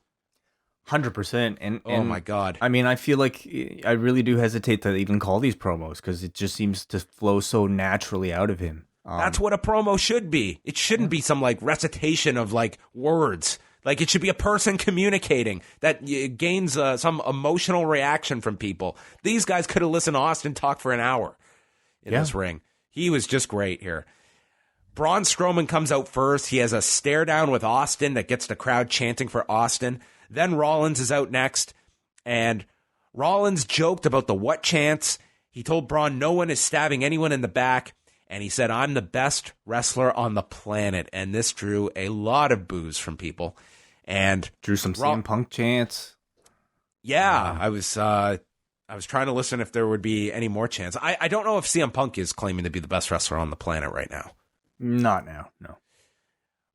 100%. And oh my God. I mean, I feel like I really do hesitate to even call these promos because it just seems to flow so naturally out of him. That's what a promo should be. It shouldn't be some recitation of words. It should be a person communicating that gains some emotional reaction from people. These guys could have listened to Austin talk for an hour in this ring. He was just great here. Braun Strowman comes out first. He has a stare down with Austin that gets the crowd chanting for Austin. Then Rollins is out next, and Rollins joked about the what chants. He told Braun no one is stabbing anyone in the back, and he said, I'm the best wrestler on the planet, and this drew a lot of boos from people. And drew some CM Punk chants. Yeah, I was trying to listen if there would be any more chants. I don't know if CM Punk is claiming to be the best wrestler on the planet right now. Not now, no.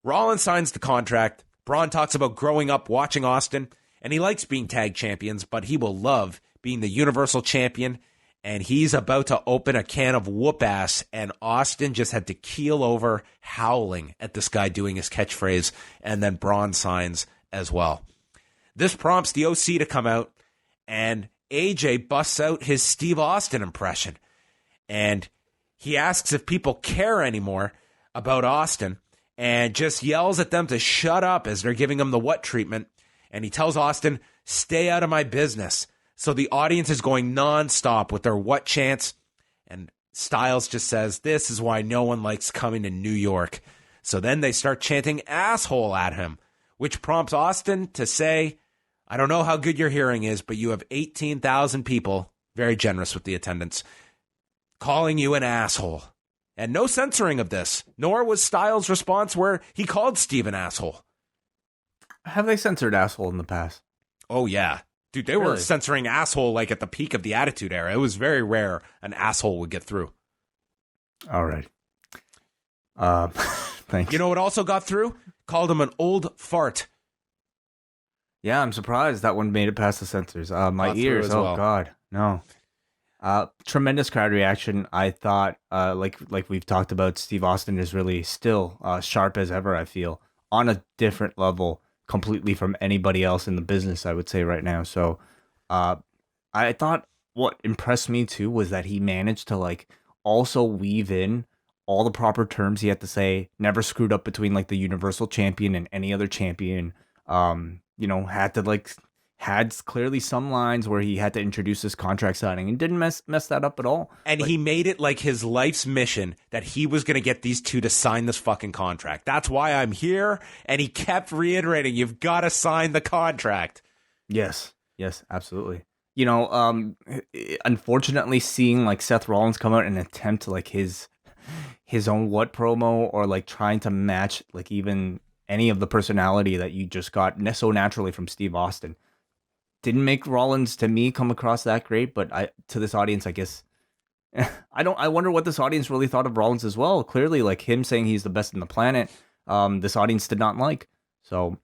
Rollins signs the contract. Braun talks about growing up watching Austin, and he likes being tag champions, but he will love being the Universal Champion, and he's about to open a can of whoop ass, and Austin just had to keel over howling at this guy doing his catchphrase, and then Braun signs as well. This prompts the OC to come out, and AJ busts out his Steve Austin impression, and he asks if people care anymore about Austin, and just yells at them to shut up as they're giving him the what treatment. and he tells Austin, "Stay out of my business." So the audience is going nonstop with their what chants, and Styles just says, "This is why no one likes coming to New York." So then they start chanting asshole at him, which prompts Austin to say, "I don't know how good your hearing is, but you have 18,000 people," very generous with the attendance, "calling you an asshole." And no censoring of this, nor was Styles' response where he called Steve an asshole. Have they censored asshole in the past? Oh, yeah. Dude, they were censoring asshole like at the peak of the Attitude Era. It was very rare an asshole would get through. All right. Thanks. You know what also got through? Called him an old fart. Yeah, I'm surprised that one made it past the censors. My ears, oh well. God, no. Tremendous crowd reaction. I thought, like we've talked about, Steve Austin is really still sharp as ever, I feel, on a different level completely from anybody else in the business, I would say right now. So I thought what impressed me too was that he managed to like also weave in all the proper terms he had to say, never screwed up between like the Universal Champion and any other champion. Had clearly some lines where he had to introduce his contract signing and didn't mess that up at all. And he made it like his life's mission that he was going to get these two to sign this fucking contract. That's why I'm here. And he kept reiterating, you've got to sign the contract. Yes, absolutely. Unfortunately, seeing like Seth Rollins come out and attempt like his own what promo or like trying to match like even any of the personality that you just got so naturally from Steve Austin didn't make Rollins to me come across that great, but to this audience, I guess I wonder what this audience really thought of Rollins as well. Clearly, like him saying he's the best in the planet, this audience did not like. So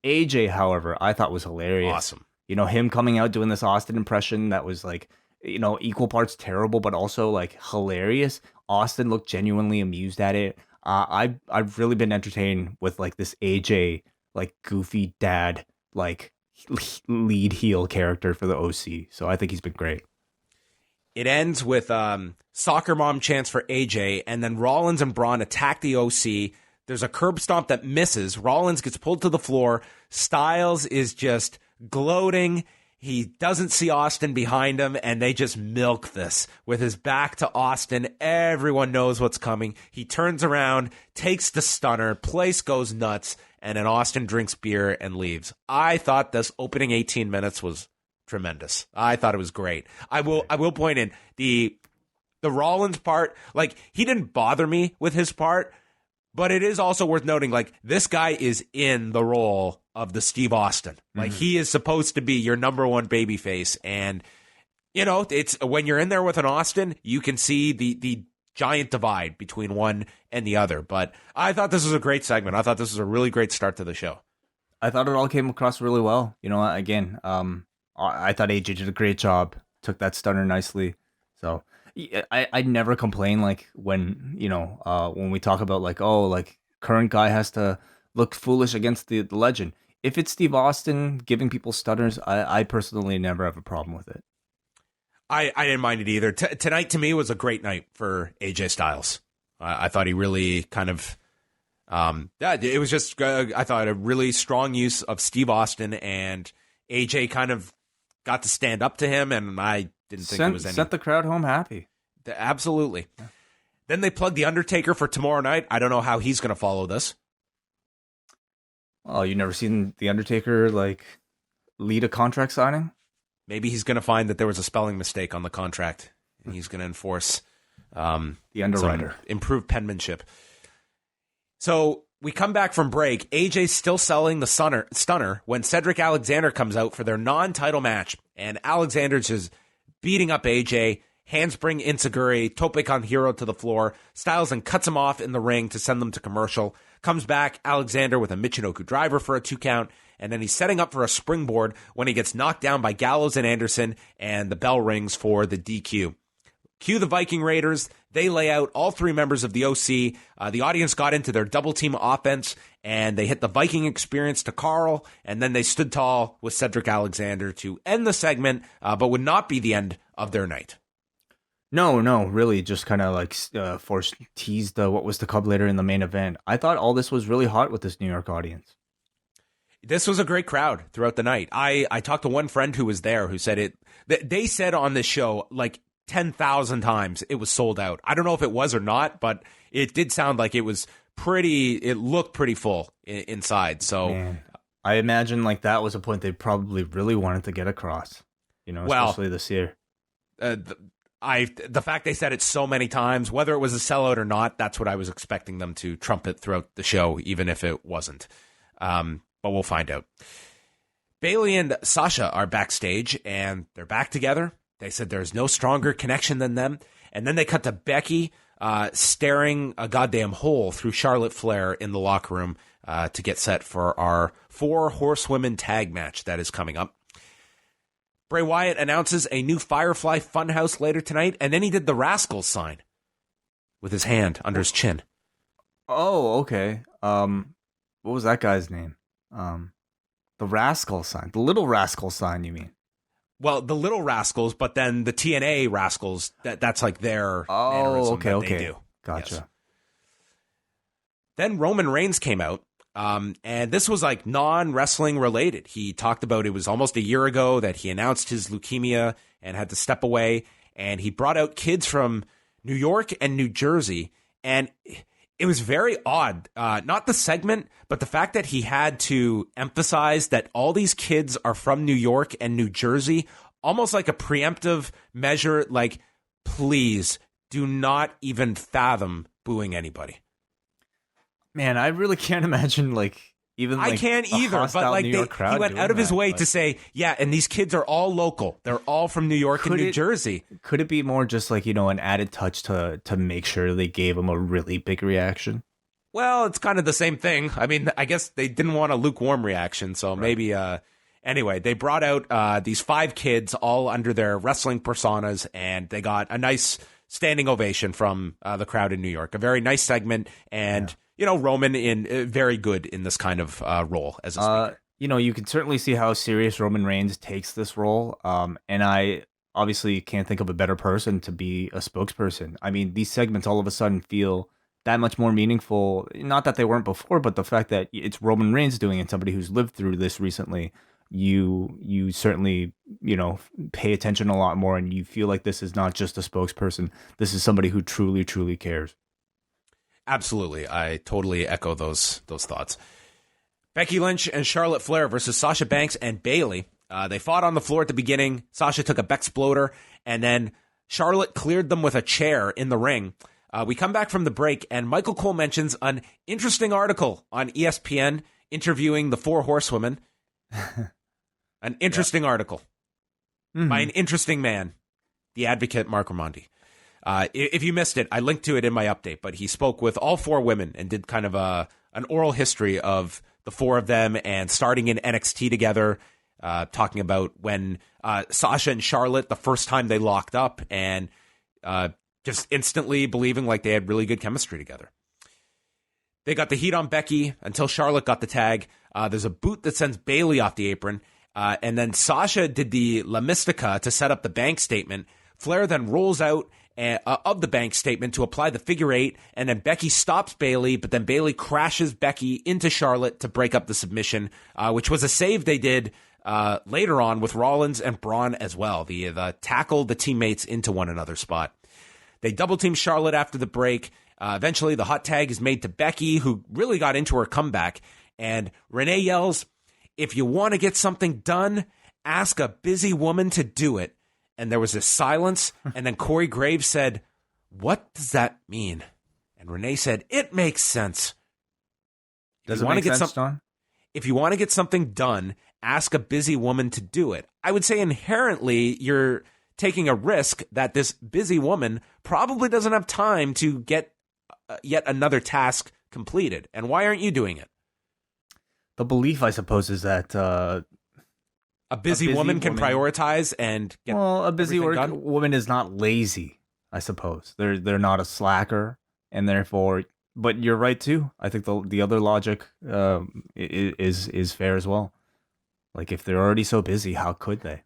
AJ, however, I thought was hilarious. Awesome. Him coming out doing this Austin impression that was like, equal parts terrible, but also like hilarious. Austin looked genuinely amused at it. I've really been entertained with like this AJ, like goofy dad, like lead heel character for the OC. So I think he's been great. It ends with soccer mom chants for AJ, and then Rollins and Braun attack the OC. There's a curb stomp that misses. Rollins gets pulled to the floor. Styles is just gloating. He doesn't see Austin behind him, and they just milk this. With his back to Austin, everyone knows what's coming. He turns around, takes the stunner, place goes nuts, and then Austin drinks beer and leaves. I thought this opening 18 minutes was tremendous. I thought it was great. I will point in the Rollins part, like, he didn't bother me with his part, but it is also worth noting, like, this guy is in the role of the Steve Austin. Like, he is supposed to be your number one babyface. And, it's when you're in there with an Austin, you can see the giant divide between one and the other. But I thought this was a great segment. I thought this was a really great start to the show. I thought it all came across really well. Again, I thought AJ did a great job. Took that stunner nicely. So I never complain like when we talk about like, oh, like current guy has to look foolish against the legend. If it's Steve Austin giving people stunners, I personally never have a problem with it. I didn't mind it either. Tonight to me was a great night for AJ Styles. I thought he really kind of, it was just, I thought a really strong use of Steve Austin, and AJ kind of got to stand up to him, and I didn't think it was any. Sent the crowd home happy. Absolutely. Yeah. Then they plugged The Undertaker for tomorrow night. I don't know how he's going to follow this. Oh, you never seen The Undertaker like lead a contract signing? Maybe he's going to find that there was a spelling mistake on the contract, and he's going to enforce the underwriter, improved penmanship. So we come back from break. AJ's still selling the stunner when Cedric Alexander comes out for their non-title match, and Alexander's just beating up AJ. Handspring Insiguri, tope con hero to the floor. Styles then cuts him off in the ring to send them to commercial. Comes back, Alexander with a Michinoku driver for a 2 count, and then he's setting up for a springboard when he gets knocked down by Gallows and Anderson, and the bell rings for the DQ. Cue the Viking Raiders. They lay out all 3 members of the OC. The audience got into their double team offense, and they hit the Viking experience to Carl, and then they stood tall with Cedric Alexander to end the segment, but would not be the end of their night. No, really just kind of like teased what was to come later in the main event. I thought all this was really hot with this New York audience. This was a great crowd throughout the night. I talked to one friend who was there who said they said on this show like 10,000 times it was sold out. I don't know if it was or not, but it did sound like it looked pretty full inside. So Man, I imagine like that was a point they probably really wanted to get across, especially this year. The fact they said it so many times, whether it was a sellout or not, that's what I was expecting them to trumpet throughout the show, even if it wasn't. But we'll find out. Bayley and Sasha are backstage, and they're back together. They said there's no stronger connection than them. And then they cut to Becky staring a goddamn hole through Charlotte Flair in the locker room to get set for our Four Horsewomen tag match that is coming up. Bray Wyatt announces a new Firefly Funhouse later tonight, and then he did the Rascals sign with his hand under his chin. Oh, okay. What was that guy's name? The Rascal sign. The Little Rascal sign, you mean? Well, the Little Rascals, but then the TNA Rascals, that's like their mannerism that they do. Gotcha. Yes. Then Roman Reigns came out, and this was like non-wrestling related. He talked about it was almost a year ago that he announced his leukemia and had to step away, and he brought out kids from New York and New Jersey, and it was very odd. Not the segment, but the fact that he had to emphasize that all these kids are from New York and New Jersey, almost like a preemptive measure, like, please do not even fathom booing anybody. Man, I really can't imagine, I can't either, but he went out of his way to say, yeah, and these kids are all local. They're all from New York and New Jersey. Could it be more just an added touch to make sure they gave him a really big reaction? Well, it's kind of the same thing. I mean, I guess they didn't want a lukewarm reaction, so right. Maybe, anyway, they brought out these 5 kids all under their wrestling personas, and they got a nice standing ovation from the crowd in New York. A very nice segment, and... Yeah. Roman very good in this kind of role as a speaker. You can certainly see how serious Roman Reigns takes this role. And I obviously can't think of a better person to be a spokesperson. I mean, these segments all of a sudden feel that much more meaningful. Not that they weren't before, but the fact that it's Roman Reigns doing it, somebody who's lived through this recently, you certainly, pay attention a lot more, and you feel like this is not just a spokesperson. This is somebody who truly, truly cares. Absolutely. I totally echo those thoughts. Becky Lynch and Charlotte Flair versus Sasha Banks and Bayley. They fought on the floor at the beginning. Sasha took a Bexploder, and then Charlotte cleared them with a chair in the ring. We come back from the break, and Michael Cole mentions an interesting article on ESPN interviewing the Four Horsewomen. An interesting article by an interesting man, the advocate Mark Ramondi. If you missed it, I linked to it in my update, but he spoke with all 4 women and did kind of an oral history of the 4 of them and starting in NXT together, talking about when Sasha and Charlotte, the first time they locked up, and just instantly believing like they had really good chemistry together. They got the heat on Becky until Charlotte got the tag. There's a boot that sends Bayley off the apron, and then Sasha did the La Mystica to set up the bank statement. Flair then rolls out of the bank statement to apply the figure 8, and then Becky stops Bayley, but then Bayley crashes Becky into Charlotte to break up the submission, which was a save they did later on with Rollins and Braun as well. The tackled the teammates into one another's spot. They double team Charlotte after the break. Eventually, the hot tag is made to Becky, who really got into her comeback, and Renee yells, "If you want to get something done, ask a busy woman to do it." And there was a silence, and then Corey Graves said, "What does that mean?" And Renee said, "It makes sense." Does it make sense, John? If you want to get something done, ask a busy woman to do it. I would say inherently you're taking a risk that this busy woman probably doesn't have time to get yet another task completed. And why aren't you doing it? The belief, I suppose, is that... A busy woman can prioritize and get a busy woman is not lazy, I suppose. They're not a slacker, and therefore. But you're right too. I think the other logic is fair as well. Like if they're already so busy, how could they?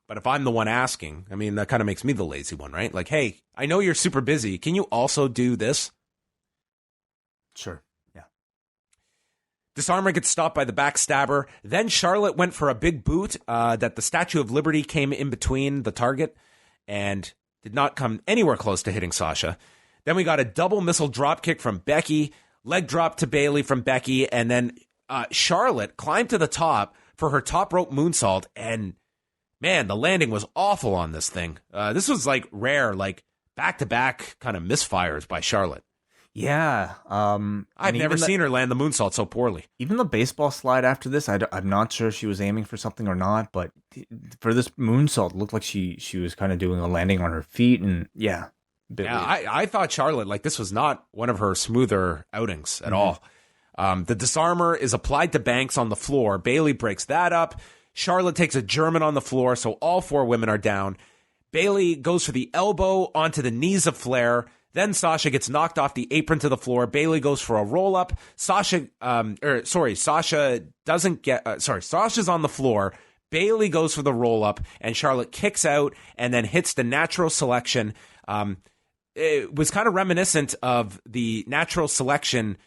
But if I'm the one asking, I mean that kind of makes me the lazy one, right? Like, hey, I know you're super busy. Can you also do this? Sure. Yeah. Disarmer gets stopped by the backstabber. Then Charlotte went for a big boot that the Statue of Liberty came in between the target and did not come anywhere close to hitting Sasha. Then we got a double missile drop kick from Becky, leg drop to Bayley from Becky, and then Charlotte climbed to the top for her top rope moonsault, and man, the landing was awful on this thing. This was like rare, like back-to-back kind of misfires by Charlotte. Yeah. I've never seen her land the moonsault so poorly. Even the baseball slide after this, I'm not sure if she was aiming for something or not, but for this moonsault, it looked like she was kind of doing a landing on her feet, and yeah. I thought Charlotte, like, this was not one of her smoother outings at all. The disarmer is applied to Banks on the floor. Bayley breaks that up. Charlotte takes a German on the floor, so all 4 women are down. Bayley goes for the elbow onto the knees of Flair. Then Sasha gets knocked off the apron to the floor. Bayley goes for a roll-up. Sasha's on the floor. Bayley goes for the roll-up, and Charlotte kicks out and then hits the natural selection. It was kind of reminiscent of the natural selection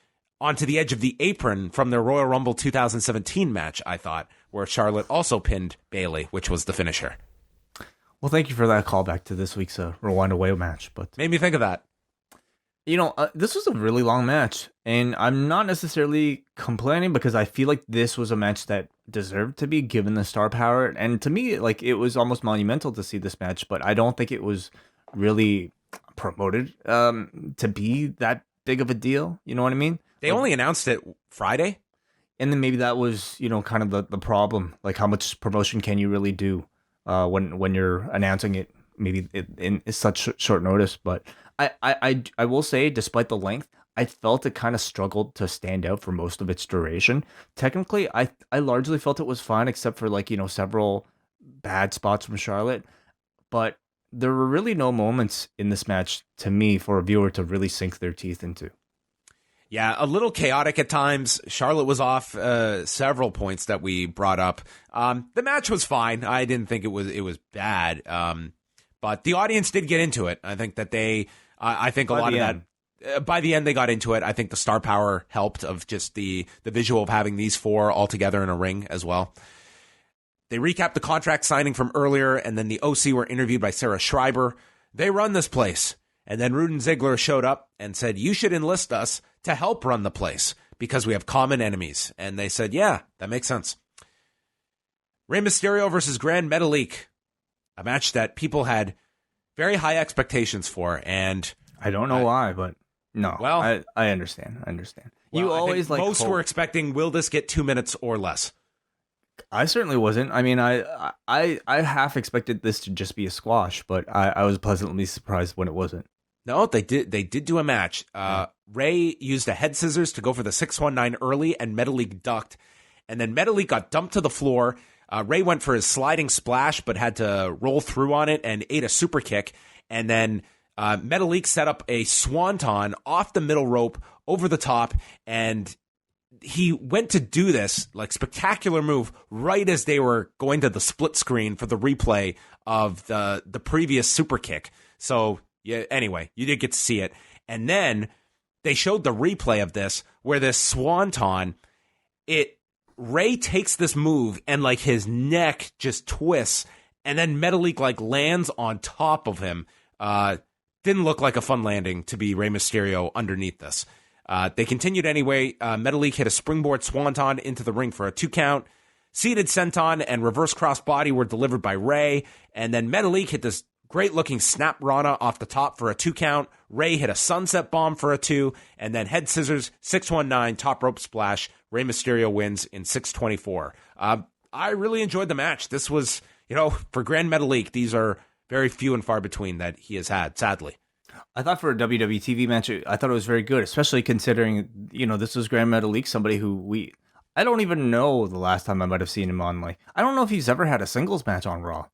onto the edge of the apron from their Royal Rumble 2017 match, I thought, where Charlotte also pinned Bayley, which was the finisher. Well, thank you for that callback to this week's Rewind Away match. But made me think of that. This was a really long match, and I'm not necessarily complaining because I feel like this was a match that deserved to be given the star power. And to me, like, it was almost monumental to see this match, but I don't think it was really promoted to be that big of a deal. You know what I mean? They only announced it Friday. And then maybe that was, kind of the problem. Like, how much promotion can you really do when you're announcing it, maybe in such short notice? But I will say, despite the length, I felt it kind of struggled to stand out for most of its duration. Technically, I largely felt it was fine, except for several bad spots from Charlotte. But there were really no moments in this match to me for a viewer to really sink their teeth into. Yeah, a little chaotic at times. Charlotte was off several points that we brought up. The match was fine. I didn't think it was bad. But the audience did get into it. I think that I think a lot of that, by the end they got into it. I think the star power helped, of just the visual of having these 4 all together in a ring as well. They recapped the contract signing from earlier, and then the OC were interviewed by Sarah Schreiber. They run this place. And then Ruden Ziegler showed up and said, you should enlist us to help run the place because we have common enemies. And they said, yeah, that makes sense. Rey Mysterio versus Gran Metalik, a match that people had very high expectations for. And I don't know why, but no, well, I understand. Well, you always most were expecting, will this get 2 minutes or less? I certainly wasn't. I mean, I half expected this to just be a squash, but I was pleasantly surprised when it wasn't. No, they did do a match. Rey used a head scissors to go for the 619 early, and Metalik ducked. And then Metalik got dumped to the floor. Rey went for his sliding splash, but had to roll through on it and ate a super kick. And then Metalik set up a swanton off the middle rope over the top, and he went to do this like spectacular move right as they were going to the split screen for the replay of the previous super kick. So yeah, anyway, you did get to see it. And then they showed the replay of this where this swanton, Rey takes this move and like his neck just twists, and then Metalik like lands on top of him. Didn't look like a fun landing to be Rey Mysterio underneath this. They continued anyway. Metalik hit a springboard swanton into the ring for a 2 count. Seated senton and reverse cross body were delivered by Rey. And then Metalik hit this great looking snap rana off the top for a 2 count. Rey hit a sunset bomb for a 2. And then head scissors, 619, top rope splash. Rey Mysterio wins in 624. I really enjoyed the match. This was, for Gran Metalik, these are very few and far between that he has had, sadly. I thought for a WWE TV match, I thought it was very good, especially considering, this was Gran Metalik, somebody who I don't even know the last time I might have seen him on, I don't know if he's ever had a singles match on Raw,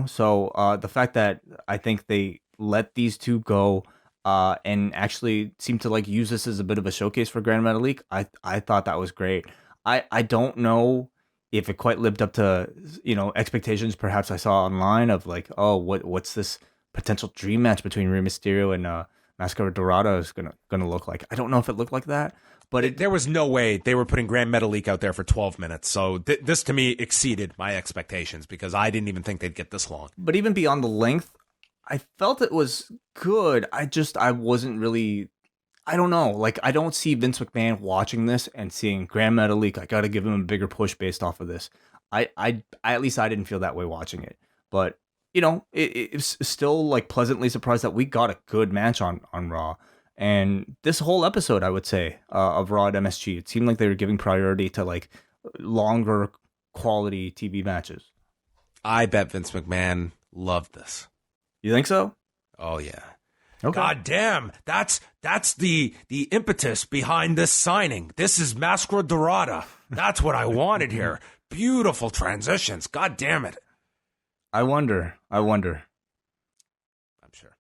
So the fact that I think they let these two go and actually seem to use this as a bit of a showcase for Gran Metalik, I thought that was great. I don't know if it quite lived up to, expectations perhaps I saw online of what's this potential dream match between Rey Mysterio and Mascara Dorada is gonna look like. I don't know if it looked like that, but there was no way they were putting Gran Metalik out there for 12 minutes. So this to me exceeded my expectations because I didn't even think they'd get this long. But even beyond the length, I felt it was good. I wasn't really. I don't know. Like, I don't see Vince McMahon watching this and seeing Gran Metalik. I got to give him a bigger push based off of this. I at least I didn't feel that way watching it. But it's still like pleasantly surprised that we got a good match on Raw. And this whole episode, I would say, of Raw at MSG, it seemed like they were giving priority to like longer quality TV matches. I bet Vince McMahon loved this. You think so? Oh yeah. Okay. God damn, that's the impetus behind this signing. This is Mascara Dorada. That's what I wanted here. Beautiful transitions. God damn it. I wonder. I'm sure.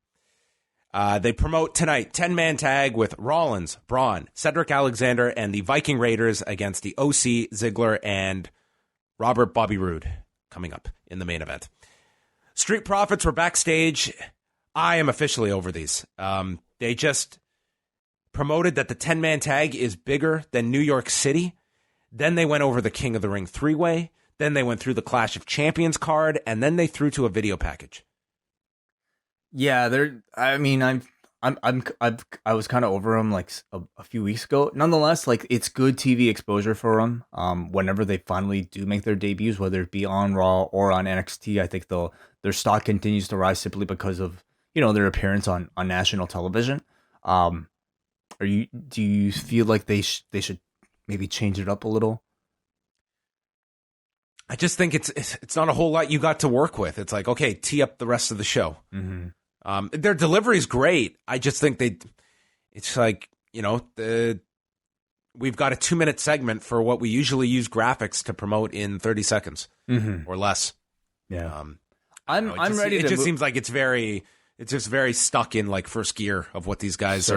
They promote tonight 10-man tag with Rollins, Braun, Cedric Alexander, and the Viking Raiders against the OC, Ziggler, and Robert Bobby Roode coming up in the main event. Street Profits were backstage. I am officially over these. They just promoted that the 10-man tag is bigger than New York City. Then they went over the King of the Ring 3-way. Then they went through the Clash of Champions card, and then they threw to a video package. Yeah, I was kind of over them like a few weeks ago. Nonetheless, like it's good TV exposure for them. Whenever they finally do make their debuts, whether it be on Raw or on NXT, I think their stock continues to rise simply because of their appearance on national television. Do you feel like they should maybe change it up a little? I just think it's not a whole lot you got to work with. It's like, okay, tee up the rest of the show. Mm-hmm. Their delivery is great. I just think it's like, we've got a 2-minute segment for what we usually use graphics to promote in 30 seconds or less. Yeah. I'm ready. It just seems like it's just very stuck in like first gear of what these guys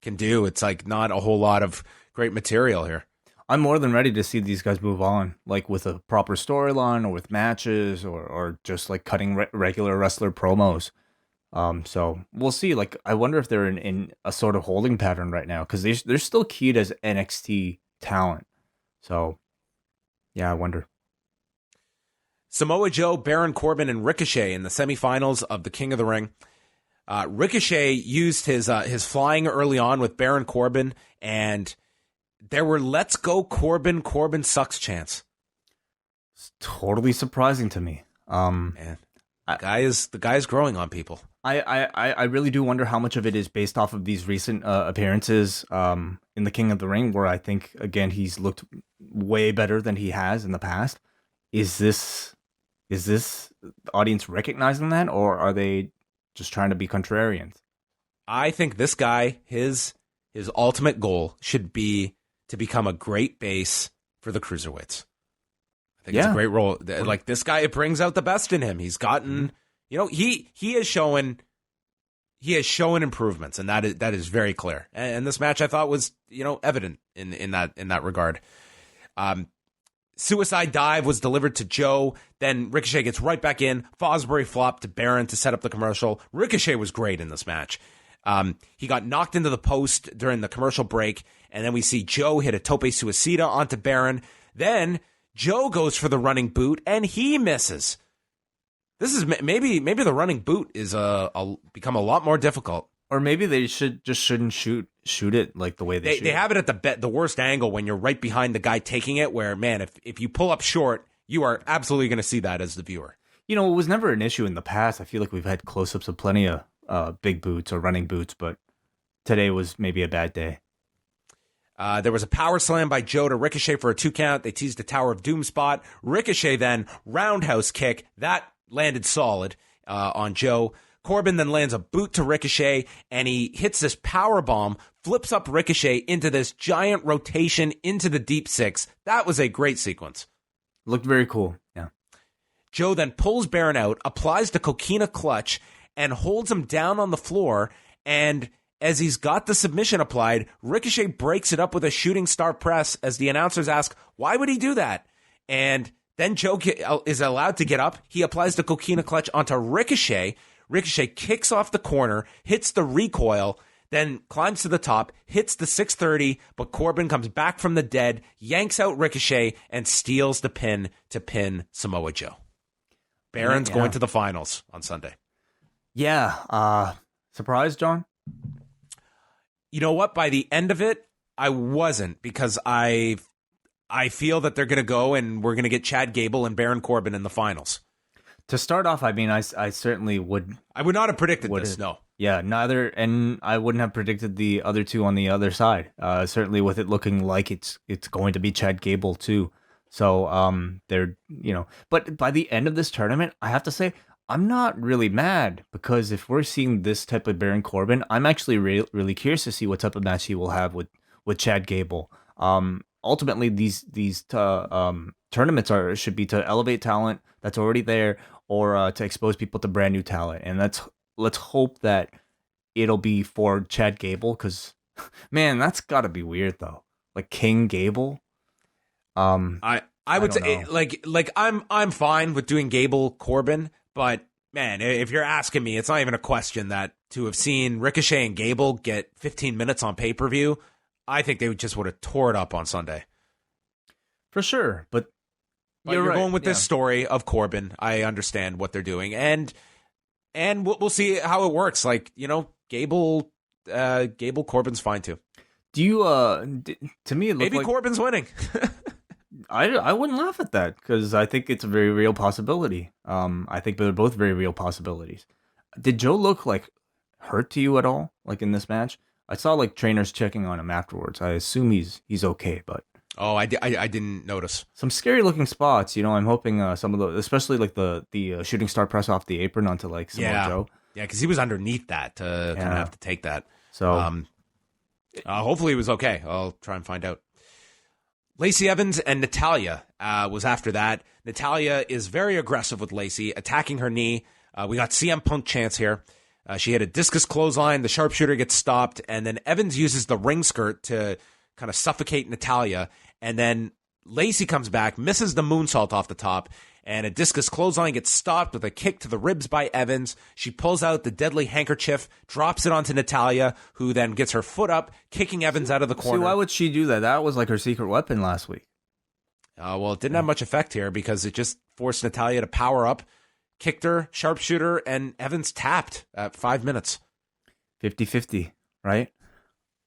can do. It's like not a whole lot of great material here. I'm more than ready to see these guys move on, like with a proper storyline or with matches or just like cutting regular wrestler promos. So we'll see. Like, I wonder if they're in a sort of holding pattern right now because they're still keyed as NXT talent. So, yeah, I wonder. Samoa Joe, Baron Corbin, and Ricochet in the semifinals of the King of the Ring. Ricochet used his flying early on with Baron Corbin, and there were "Let's go Corbin, Corbin sucks" chants. It's totally surprising to me. Man, the guy is growing on people. I really do wonder how much of it is based off of these recent appearances in the King of the Ring, where I think again he's looked way better than he has in the past. Is this the audience recognizing that, or are they just trying to be contrarians? I think this guy, his ultimate goal should be to become a great base for the cruiserweights. I think it's a great role. Like this guy, it brings out the best in him. He's gotten, he has shown improvements, and that is very clear. And this match I thought was, evident in that regard. Suicide dive was delivered to Joe. Then Ricochet gets right back in. Fosbury flopped to Baron to set up the commercial. Ricochet was great in this match. He got knocked into the post during the commercial break, and then we see Joe hit a tope suicida onto Baron. Then Joe goes for the running boot, and he misses. This is maybe the running boot is become a lot more difficult. Or maybe they shouldn't shoot it like the way they shoot. They have it at the worst angle when you're right behind the guy taking it, where, man, if you pull up short, you are absolutely going to see that as the viewer. It was never an issue in the past. I feel like we've had close-ups of plenty of big boots or running boots, but today was maybe a bad day. There was a power slam by Joe to Ricochet for a 2 count. They teased a Tower of Doom spot. Ricochet then roundhouse kick. That landed solid on Joe. Corbin then lands a boot to Ricochet, and he hits this power bomb, flips up Ricochet into this giant rotation into the deep six. That was a great sequence. Looked very cool, yeah. Joe then pulls Baron out, applies the coquina clutch, and holds him down on the floor, and as he's got the submission applied, Ricochet breaks it up with a shooting star press as the announcers ask, why would he do that? And then Joe is allowed to get up. He applies the coquina clutch onto Ricochet. Ricochet kicks off the corner, hits the recoil. then climbs to the top, hits the 630, but Corbin comes back from the dead, yanks out Ricochet, and steals the pin to pin Samoa Joe. Baron's going to the finals on Sunday. Yeah. Surprised, John? You know what? By the end of it, I wasn't, because I feel that they're going to go and we're going to get Chad Gable and Baron Corbin in the finals. To start off, I mean, I certainly would. I would not have predicted this, no. Yeah, neither, and I wouldn't have predicted the other two on the other side. Certainly with it looking like it's going to be Chad Gable too. So they're, but by the end of this tournament, I have to say, I'm not really mad, because if we're seeing this type of Baron Corbin, I'm actually really curious to see what type of match he will have with Chad Gable. Ultimately, these tournaments should be to elevate talent that's already there, or to expose people to brand new talent. And let's hope that it'll be for Chad Gable, because man, that's got to be weird though. Like King Gable. I would say like I'm fine with doing Gable Corbin, but man, if you're asking me, it's not even a question that to have seen Ricochet and Gable get 15 minutes on pay-per-view, I think they would have tore it up on Sunday. For sure, but you're right. Going with this story of Corbin. I understand what they're doing, and we'll see how it works. Like, Gable Corbin's fine too. Do you? To me, it maybe like Corbin's winning. I wouldn't laugh at that, because I think it's a very real possibility. I think they're both very real possibilities. Did Joe look like hurt to you at all, like in this match? I saw like trainers checking on him afterwards. I assume he's okay, but I didn't notice some scary looking spots. I'm hoping some of those, especially like the shooting star press off the apron onto like Samoa Joe. Yeah, because he was underneath that to kind of have to take that. So hopefully he was okay. I'll try and find out. Lacey Evans and Natalya was after that. Natalya is very aggressive with Lacy, attacking her knee. We got CM Punk chance here. She had a discus clothesline. The sharpshooter gets stopped, and then Evans uses the ring skirt to kind of suffocate Natalya. And then Lacy comes back, misses the moonsault off the top, and a discus clothesline gets stopped with a kick to the ribs by Evans. She pulls out the deadly handkerchief, drops it onto Natalya, who then gets her foot up, kicking Evans out of the corner. See, why would she do that? That was like her secret weapon last week. Well, it didn't have much effect here, because it just forced Natalya to power up, kicked her, sharpshooter, and Evans tapped at 5 minutes. 50-50, right?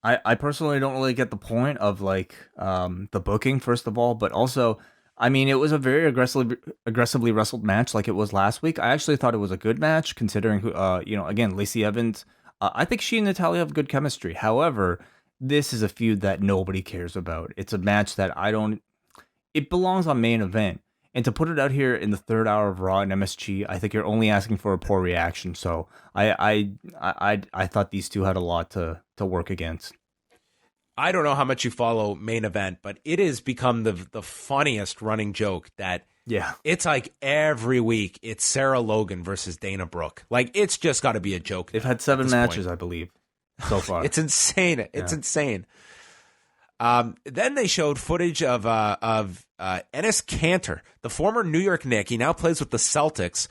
I personally don't really get the point of like the booking, first of all, but also, I mean, it was a very aggressively wrestled match like it was last week. I actually thought it was a good match, considering who, again, Lacey Evans. I think she and Natalya have good chemistry. However, this is a feud that nobody cares about. It's a match that it belongs on main event. And to put it out here in the third hour of Raw and MSG, I think you're only asking for a poor reaction. So I thought these two had a lot to work against. I don't know how much you follow main event, but it has become the funniest running joke that it's like every week it's Sarah Logan versus Dana Brooke. Like, it's just got to be a joke. They've had 7 matches, I believe, so far. It's insane. It's insane. Then they showed footage of Enes Kanter, the former New York Knick. He now plays with the Celtics.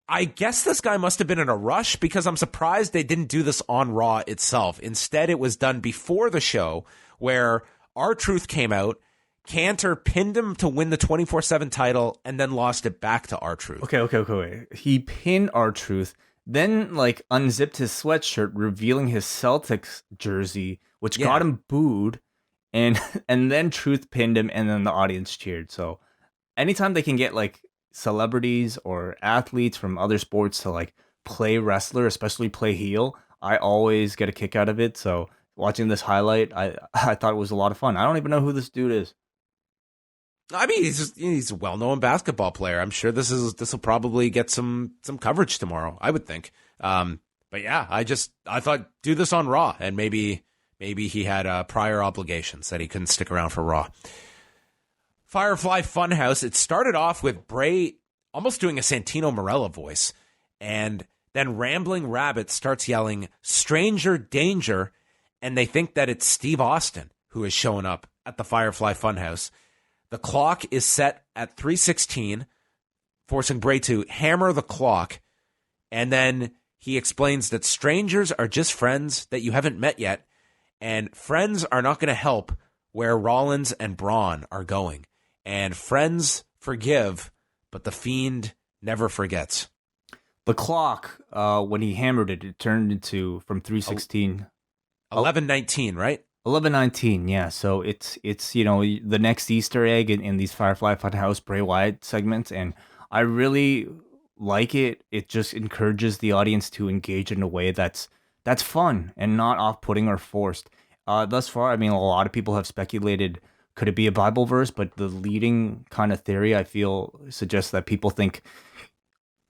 I guess this guy must have been in a rush, because I'm surprised they didn't do this on Raw itself. Instead, it was done before the show, where R-Truth came out. Kanter pinned him to win the 24/7 title, and then lost it back to R-Truth. Okay. He pinned R-Truth, then like unzipped his sweatshirt, revealing his Celtics jersey, which got him booed, and then Truth pinned him, and then the audience cheered. So anytime they can get like celebrities or athletes from other sports to like play wrestler, especially play heel, I always get a kick out of it. So watching this highlight, I thought it was a lot of fun. I don't even know who this dude is. I mean, he's a well-known basketball player. I'm sure this will probably get some coverage tomorrow, I would think. But yeah, I thought do this on Raw, and maybe he had prior obligations that he couldn't stick around for Raw. Firefly Funhouse. It started off with Bray almost doing a Santino Marella voice, and then Rambling Rabbit starts yelling "Stranger Danger," and they think that it's Steve Austin who is showing up at the Firefly Funhouse. The clock is set at 3:16, forcing Bray to hammer the clock, and then he explains that strangers are just friends that you haven't met yet, and friends are not going to help where Rollins and Braun are going. And friends forgive, but the Fiend never forgets. The clock, when he hammered it, it turned into from 3:16. 11:19, right? 11:19, yeah. So it's the next Easter egg in these Firefly Funhouse Bray Wyatt segments, and I really like it. It just encourages the audience to engage in a way that's fun and not off-putting or forced. Thus far, I mean, a lot of people have speculated, could it be a Bible verse? But the leading kind of theory, I feel, suggests that people think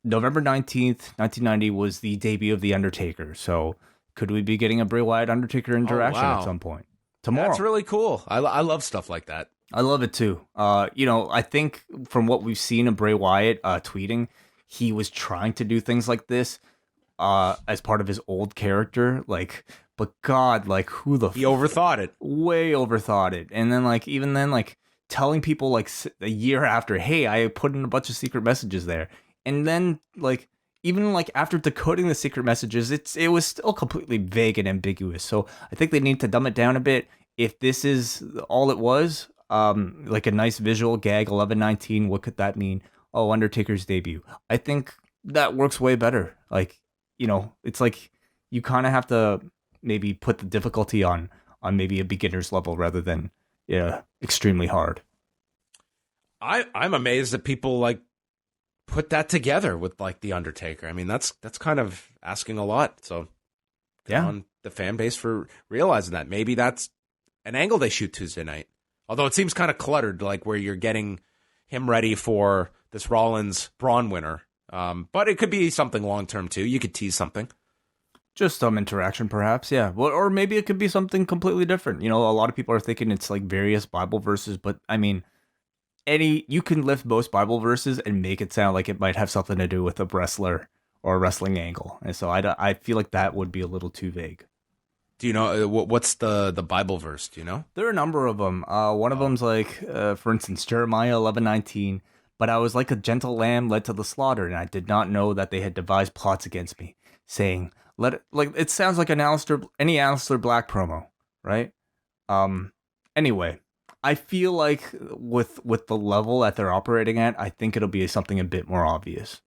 November 19th, 1990 was the debut of The Undertaker. So could we be getting a Bray Wyatt Undertaker interaction at some point? Tomorrow. That's really cool. I love stuff like that. I love it too. I think from what we've seen of Bray Wyatt tweeting, he was trying to do things like this as part of his old character. Like, but God, like who the... He overthought it. Way overthought it. And then even then, telling people like a year after, hey, I put in a bunch of secret messages there. And then even after decoding the secret messages, it was still completely vague and ambiguous. So I think they need to dumb it down a bit. If this is all it was, like a nice visual gag, 11:19, what could that mean? Oh, Undertaker's debut. I think that works way better. It's like you kind of have to maybe put the difficulty on maybe a beginner's level rather than extremely hard. I'm amazed that people put that together with The Undertaker. I mean, that's kind of asking a lot. So yeah, on the fan base for realizing that. Maybe that's an angle they shoot Tuesday night. Although it seems kind of cluttered, where you're getting him ready for this Rollins Braun winner. But it could be something long term too. You could tease something. Just some interaction, perhaps, yeah. Well, or maybe it could be something completely different. A lot of people are thinking it's various Bible verses, but I mean, you can lift most Bible verses and make it sound like it might have something to do with a wrestler or a wrestling angle. And so I feel like that would be a little too vague. Do you know what's the Bible verse? Do you know? There are a number of them. One of them's for instance, Jeremiah 11:19. But I was like a gentle lamb led to the slaughter, and I did not know that they had devised plots against me, saying, it sounds like any Aleister Black promo, right? Anyway, I feel like with the level that they're operating at, I think it'll be something a bit more obvious.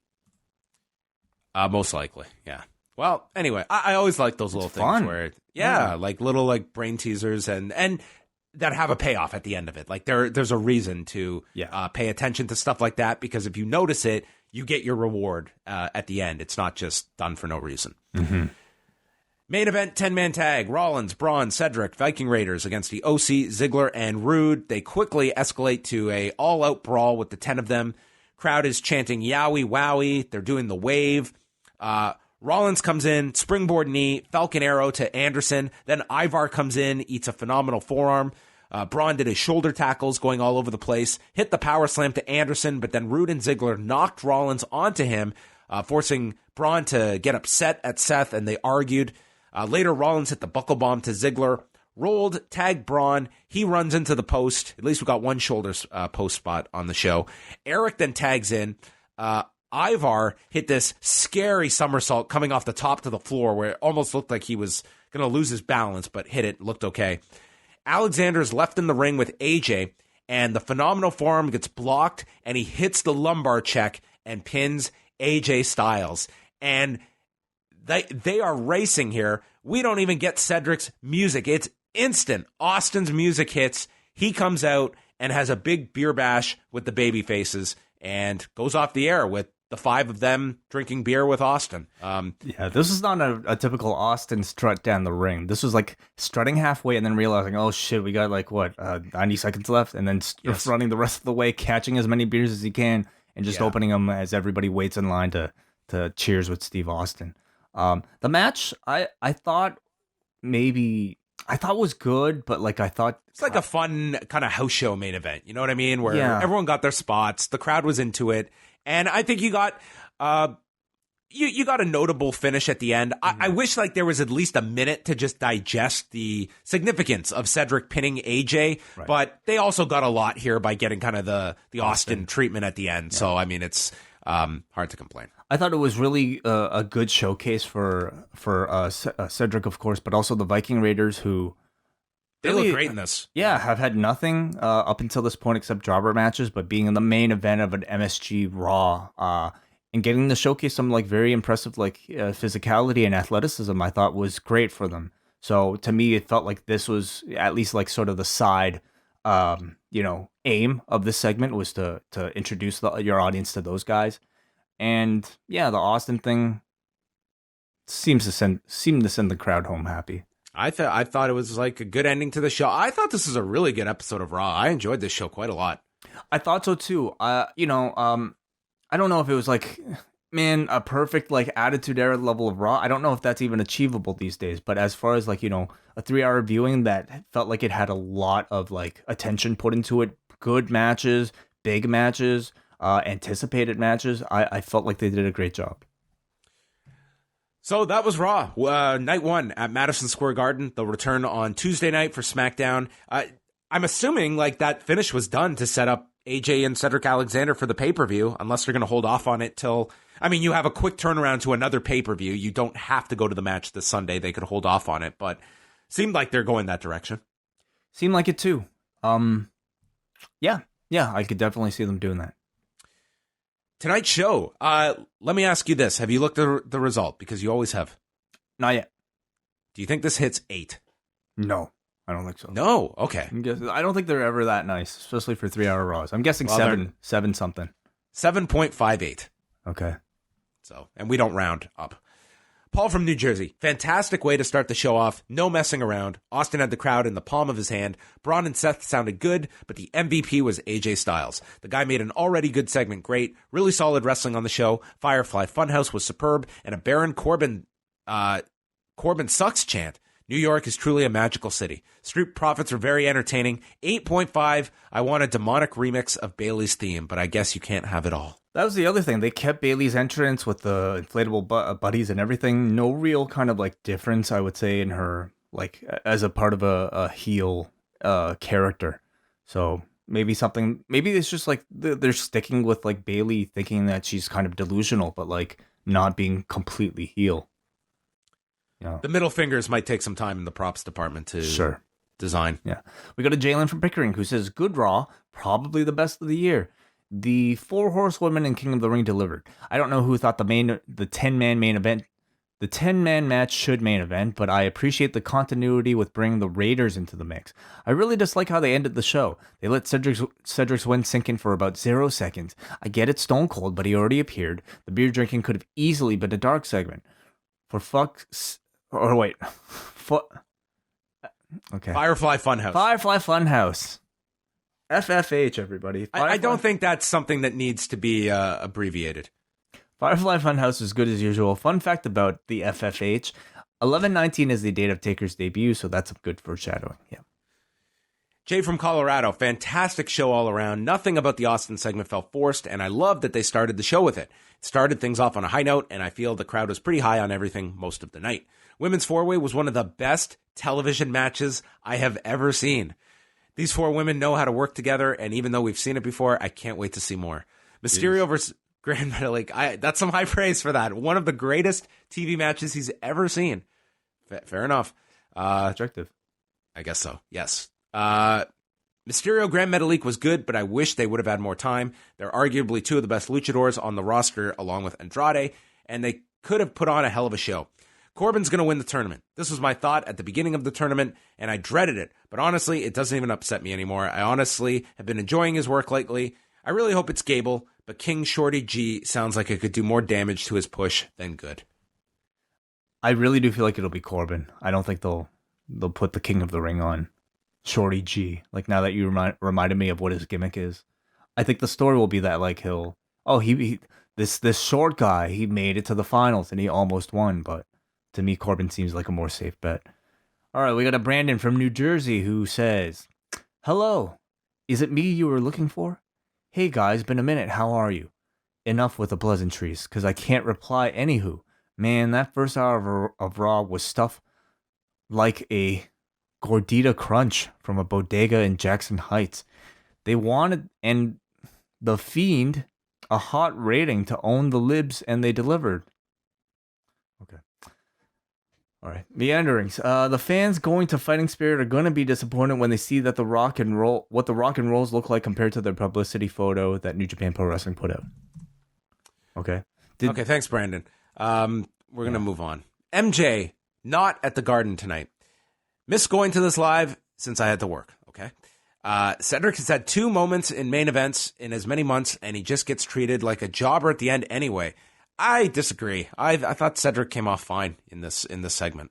Most likely, yeah. Well, anyway, I always like those little fun. Things where, little brain teasers and that have a payoff at the end of it. There's a reason to pay attention to stuff like that, because if you notice it, you get your reward at the end. It's not just done for no reason. Mm-hmm. Main event, 10-man tag, Rollins, Braun, Cedric, Viking Raiders against the OC, Ziggler, and Rude. They quickly escalate to a all-out brawl with the 10 of them. Crowd is chanting Yowie Wowie. They're doing the wave. Rollins comes in, springboard knee, Falcon Arrow to Anderson. Then Ivar comes in, eats a phenomenal forearm. Braun did his shoulder tackles going all over the place, hit the power slam to Anderson, but then Rude and Ziggler knocked Rollins onto him, forcing Braun to get upset at Seth, and they argued. Later, Rollins hit the buckle bomb to Ziggler, rolled, tagged Braun. He runs into the post. At least we got one shoulder post spot on the show. Eric then tags in. Ivar hit this scary somersault coming off the top to the floor where it almost looked like he was going to lose his balance, but hit it, looked okay. Alexander's left in the ring with AJ, and the phenomenal forearm gets blocked, and he hits the lumbar check and pins AJ Styles. And they are racing here. We don't even get Cedric's music. It's instant. Austin's music hits. He comes out and has a big beer bash with the baby faces and goes off the air with the 5 of them drinking beer with Austin. This is not a typical Austin strut down the ring. This was strutting halfway and then realizing, oh shit, we got 90 seconds left, and then running the rest of the way, catching as many beers as he can, and just opening them as everybody waits in line to cheers with Steve Austin. The match, I thought was good, but I thought it's a fun kind of house show main event. You know what I mean? Where everyone got their spots, the crowd was into it, and I think you got you got a notable finish at the end. I wish there was at least a minute to just digest the significance of Cedric pinning AJ, but they also got a lot here by getting kind of the Austin treatment at the end. Yeah. So I mean, it's hard to complain. I thought it was really a good showcase for Cedric, of course, but also the Viking Raiders, who They look great in this. Yeah, have had nothing up until this point except jobber matches, but being in the main event of an MSG Raw and getting to showcase some like very impressive like physicality and athleticism, I thought was great for them. So to me, it felt like this was at least like sort of the side, aim of this segment was to introduce your audience to those guys. And yeah, the Austin thing seemed to send the crowd home happy. I thought it was like a good ending to the show. I thought this was a really good episode of Raw. I enjoyed this show quite a lot. I thought so too. I don't know if it was like, man, a perfect like attitude era level of Raw. I don't know if that's even achievable these days. But as far as like, a 3-hour viewing that felt like it had a lot of like attention put into it, good matches, big matches, anticipated matches, I felt like they did a great job. So that was Raw, night one at Madison Square Garden. They'll return on Tuesday night for SmackDown. I'm assuming like that finish was done to set up AJ and Cedric Alexander for the pay-per-view, unless they're going to hold off on it till... I mean, you have a quick turnaround to another pay-per-view. You don't have to go to the match this Sunday. They could hold off on it, but seemed like they're going that direction. Seemed like it too. Yeah, I could definitely see them doing that. Tonight's show, let me ask you this. Have you looked at the result? Because you always have. Not yet. Do you think this hits 8? No, I don't think so. No? Okay. I don't think they're ever that nice, especially for 3-hour Raws. I'm guessing 7 something. 7.58. Okay. So, and we don't round up. Paul from New Jersey. Fantastic way to start the show off. No messing around. Austin had the crowd in the palm of his hand. Braun and Seth sounded good, but the MVP was AJ Styles. The guy made an already good segment great. Really solid wrestling on the show. Firefly Funhouse was superb, and a Baron Corbin sucks chant. New York is truly a magical city. Street Profits are very entertaining. 8.5. I want a demonic remix of Bayley's theme, but I guess you can't have it all. That was the other thing. They kept Bayley's entrance with the inflatable buddies and everything. No real kind of like difference, I would say, in her like as a part of a heel character. So maybe it's just like they're sticking with like Bayley, thinking that she's kind of delusional, but like not being completely heel. Yeah. The middle fingers might take some time in the props department to design. Yeah. We got a Jalen from Pickering who says, good Raw, probably the best of the year. The Four Horsewomen and King of the Ring delivered. I don't know who thought the 10-man main event, the 10-man match should main event, but I appreciate the continuity with bringing the Raiders into the mix. I really dislike how they ended the show. They let Cedric's win sink in for about 0 seconds. I get it, Stone Cold, but he already appeared. The beer drinking could have easily been a dark segment. Okay. Firefly Funhouse. Firefly Funhouse. FFH, everybody. I don't think that's something that needs to be abbreviated. Firefly Funhouse is good as usual. Fun fact about the FFH, 11/19 is the date of Taker's debut, so that's some good foreshadowing. Yeah. Jay from Colorado, fantastic show all around. Nothing about the Austin segment felt forced, and I love that they started the show with it. It started things off on a high note, and I feel the crowd was pretty high on everything most of the night. Women's four-way was one of the best television matches I have ever seen. These 4 women know how to work together, and even though we've seen it before, I can't wait to see more. Mysterio versus Gran Metalik, that's some high praise for that. One of the greatest TV matches he's ever seen. Fair enough. Objective. I guess so, yes. Mysterio Gran Metalik was good, but I wish they would have had more time. They're arguably 2 of the best luchadors on the roster, along with Andrade, and they could have put on a hell of a show. Corbin's going to win the tournament. This was my thought at the beginning of the tournament, and I dreaded it. But honestly, it doesn't even upset me anymore. I honestly have been enjoying his work lately. I really hope it's Gable, but King Shorty G sounds like it could do more damage to his push than good. I really do feel like it'll be Corbin. I don't think they'll put the King of the Ring on Shorty G. Like now that you reminded me of what his gimmick is, I think the story will be that like this short guy, he made it to the finals and he almost won, but to me, Corbin seems like a more safe bet. All right, we got a Brandon from New Jersey who says, hello, is it me you were looking for? Hey guys, been a minute, how are you? Enough with the pleasantries, because I can't reply anywho. Man, that first hour of Raw was stuff like a gordita crunch from a bodega in Jackson Heights. They wanted, and The Fiend a hot rating to own the libs, and they delivered. Okay. All right. Meanderings. The fans going to Fighting Spirit are going to be disappointed when they see that what the Rock and Rolls look like compared to their publicity photo that New Japan Pro Wrestling put out. Okay. Okay, thanks, Brandon. We're going to move on. MJ, not at the Garden tonight. Missed going to this live since I had to work, okay? Cedric has had 2 moments in main events in as many months, and he just gets treated like a jobber at the end anyway. I disagree. I thought Cedric came off fine in this segment.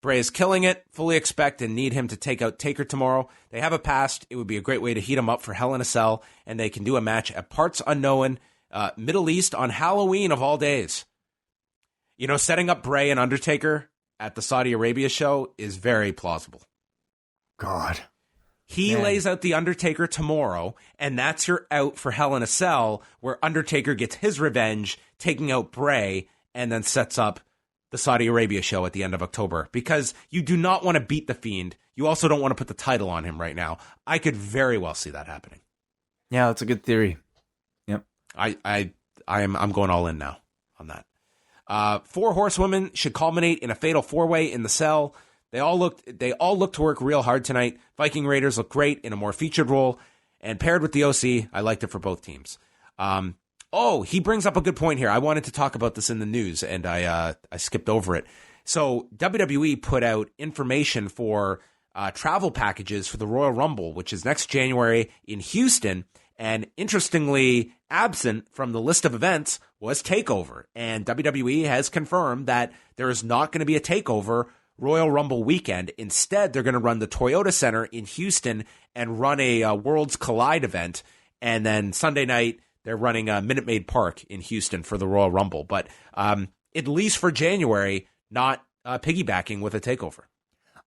Bray is killing it. Fully expect and need him to take out Taker tomorrow. They have a past. It would be a great way to heat him up for Hell in a Cell, and they can do a match at Parts Unknown, Middle East on Halloween of all days. You know, setting up Bray and Undertaker at the Saudi Arabia show is very plausible. God. He lays out the Undertaker tomorrow, and that's your out for Hell in a Cell, where Undertaker gets his revenge, taking out Bray, and then sets up the Saudi Arabia show at the end of October. Because you do not want to beat The Fiend. You also don't want to put the title on him right now. I could very well see that happening. Yeah, that's a good theory. Yep. I'm going all in now on that. Four Horsewomen should culminate in a fatal 4-way in the Cell. They all look to work real hard tonight. Viking Raiders look great in a more featured role, and paired with the OC, I liked it for both teams. He brings up a good point here. I wanted to talk about this in the news, and I skipped over it. So WWE put out information for travel packages for the Royal Rumble, which is next January in Houston. And interestingly, absent from the list of events was TakeOver. And WWE has confirmed that there is not going to be a TakeOver Royal Rumble weekend. Instead, they're going to run the Toyota Center in Houston and run a Worlds Collide event. And then Sunday night, they're running a Minute Maid Park in Houston for the Royal Rumble. But at least for January, not piggybacking with a TakeOver.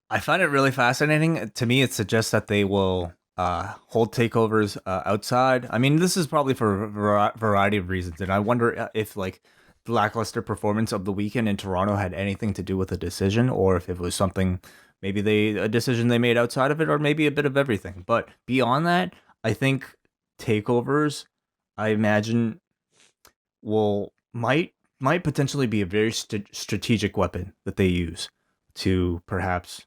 I find it really fascinating. To me, it suggests that they will hold takeovers outside. I mean, this is probably for a variety of reasons. And I wonder if, like, the lackluster performance of the weekend in Toronto had anything to do with the decision, or if it was something, maybe a decision they made outside of it, or maybe a bit of everything. But beyond that, I think takeovers, I imagine, might potentially be a very strategic weapon that they use to perhaps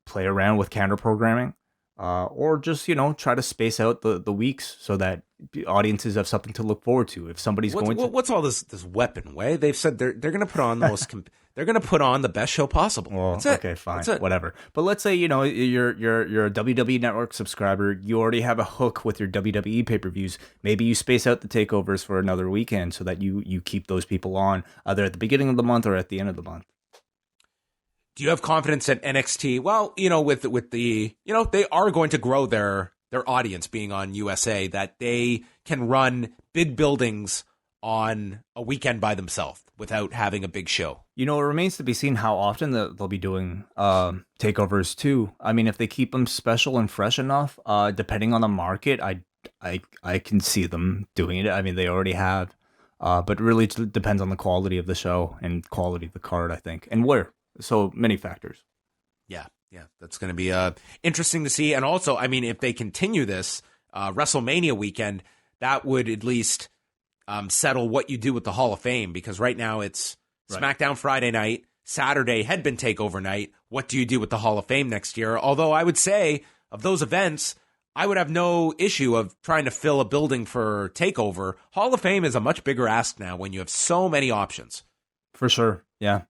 play around with counter programming, or just, try to space out the weeks so that audiences have something to look forward to. If somebody's what's all this weapon way? They've said they're going to put on the most they're going to put on the best show possible. Well, that's it. Okay, fine, whatever. But let's say you're a WWE Network subscriber. You already have a hook with your WWE pay-per-views. Maybe you space out the takeovers for another weekend so that you keep those people on either at the beginning of the month or at the end of the month. Do you have confidence that NXT? Well, with the they are going to grow their audience being on USA, that they can run big buildings on a weekend by themselves without having a big show. It remains to be seen how often they'll be doing takeovers too. I mean, if they keep them special and fresh enough, depending on the market, I can see them doing it. I mean, they already have, but really it depends on the quality of the show and quality of the card, I think, and where. So many factors. Yeah, that's going to be interesting to see. And also, I mean, if they continue this WrestleMania weekend, that would at least settle what you do with the Hall of Fame, because right now it's SmackDown Friday night, Saturday had been TakeOver night. What do you do with the Hall of Fame next year? Although I would say of those events, I would have no issue of trying to fill a building for TakeOver. Hall of Fame is a much bigger ask now when you have so many options. For sure. Yeah,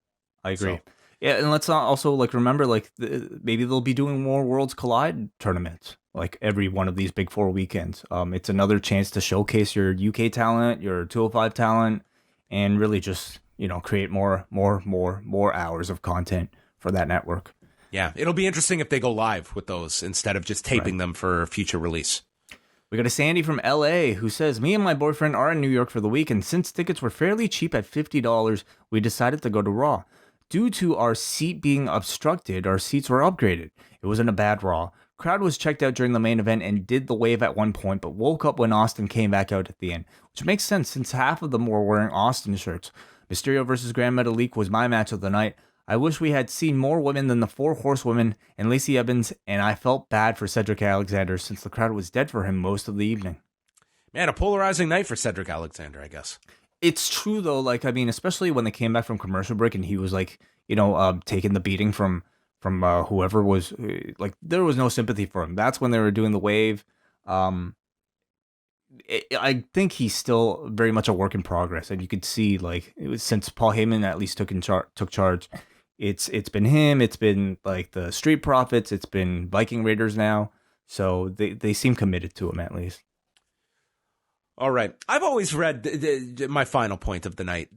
I agree. Yeah, and let's not also remember maybe they'll be doing more Worlds Collide tournaments every one of these big 4 weekends. It's another chance to showcase your UK talent, your 205 talent, and really just create more hours of content for that network. Yeah, it'll be interesting if they go live with those instead of just taping them for future release. We got a Sandy from LA who says, me and my boyfriend are in New York for the week, and since tickets were fairly cheap at $50, we decided to go to Raw. Due to our seat being obstructed, our seats were upgraded. It wasn't a bad Raw. Crowd was checked out during the main event and did the wave at one point, but woke up when Austin came back out at the end, which makes sense since half of them were wearing Austin shirts. Mysterio versus Gran Metalik was my match of the night. I wish we had seen more women than the Four Horsewomen and Lacey Evans, and I felt bad for Cedric Alexander since the crowd was dead for him most of the evening. Man, a polarizing night for Cedric Alexander, I guess. It's true though. Like, I mean, especially when they came back from commercial break and he was like, taking the beating from whoever was like, there was no sympathy for him. That's when they were doing the wave. I think he's still very much a work in progress, and you could see like it was since Paul Heyman at least took charge. It's been him. It's been like the Street Profits. It's been Viking Raiders now. So they seem committed to him at least. All right. I've always read my final point of the night.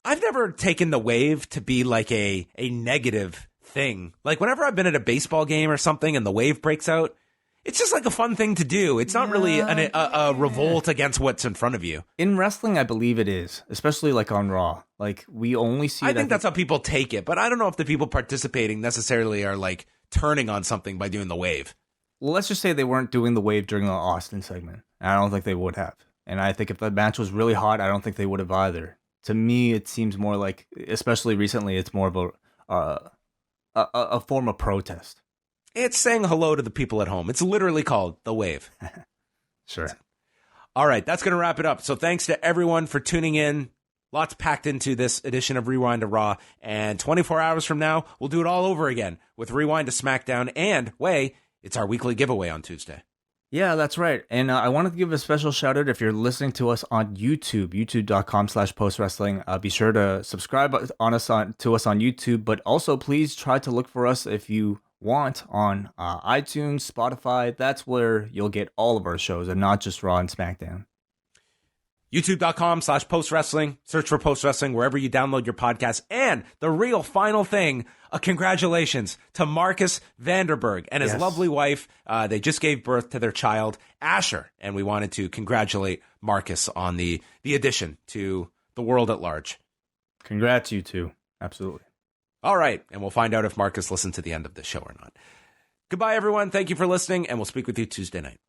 I've never taken the wave to be like a negative thing. Like whenever I've been at a baseball game or something and the wave breaks out, it's just like a fun thing to do. It's not really a revolt against what's in front of you. In wrestling, I believe it is, especially like on Raw. Like we only see. I think that's how people take it, but I don't know if the people participating necessarily are like turning on something by doing the wave. Well, let's just say they weren't doing the wave during the Austin segment. I don't think they would have. And I think if the match was really hot, I don't think they would have either. To me, it seems more like, especially recently, it's more of a form of protest. It's saying hello to the people at home. It's literally called the wave. Sure. All right, that's going to wrap it up. So thanks to everyone for tuning in. Lots packed into this edition of Rewind to Raw. And 24 hours from now, we'll do it all over again with Rewind to SmackDown. And, it's our weekly giveaway on Tuesday. Yeah, that's right. And I wanted to give a special shout out if you're listening to us on YouTube, youtube.com/postwrestling. Be sure to subscribe to us on YouTube, but also please try to look for us if you want on iTunes, Spotify. That's where you'll get all of our shows and not just Raw and SmackDown. youtube.com/postwrestling. Search for Post Wrestling wherever you download your podcast. And the real final thing, congratulations to Marcus Vanderberg and his lovely wife. They just gave birth to their child, Asher. And we wanted to congratulate Marcus on the addition to the world at large. Congrats, you two. Absolutely. All right. And we'll find out if Marcus listened to the end of the show or not. Goodbye, everyone. Thank you for listening, and we'll speak with you Tuesday night.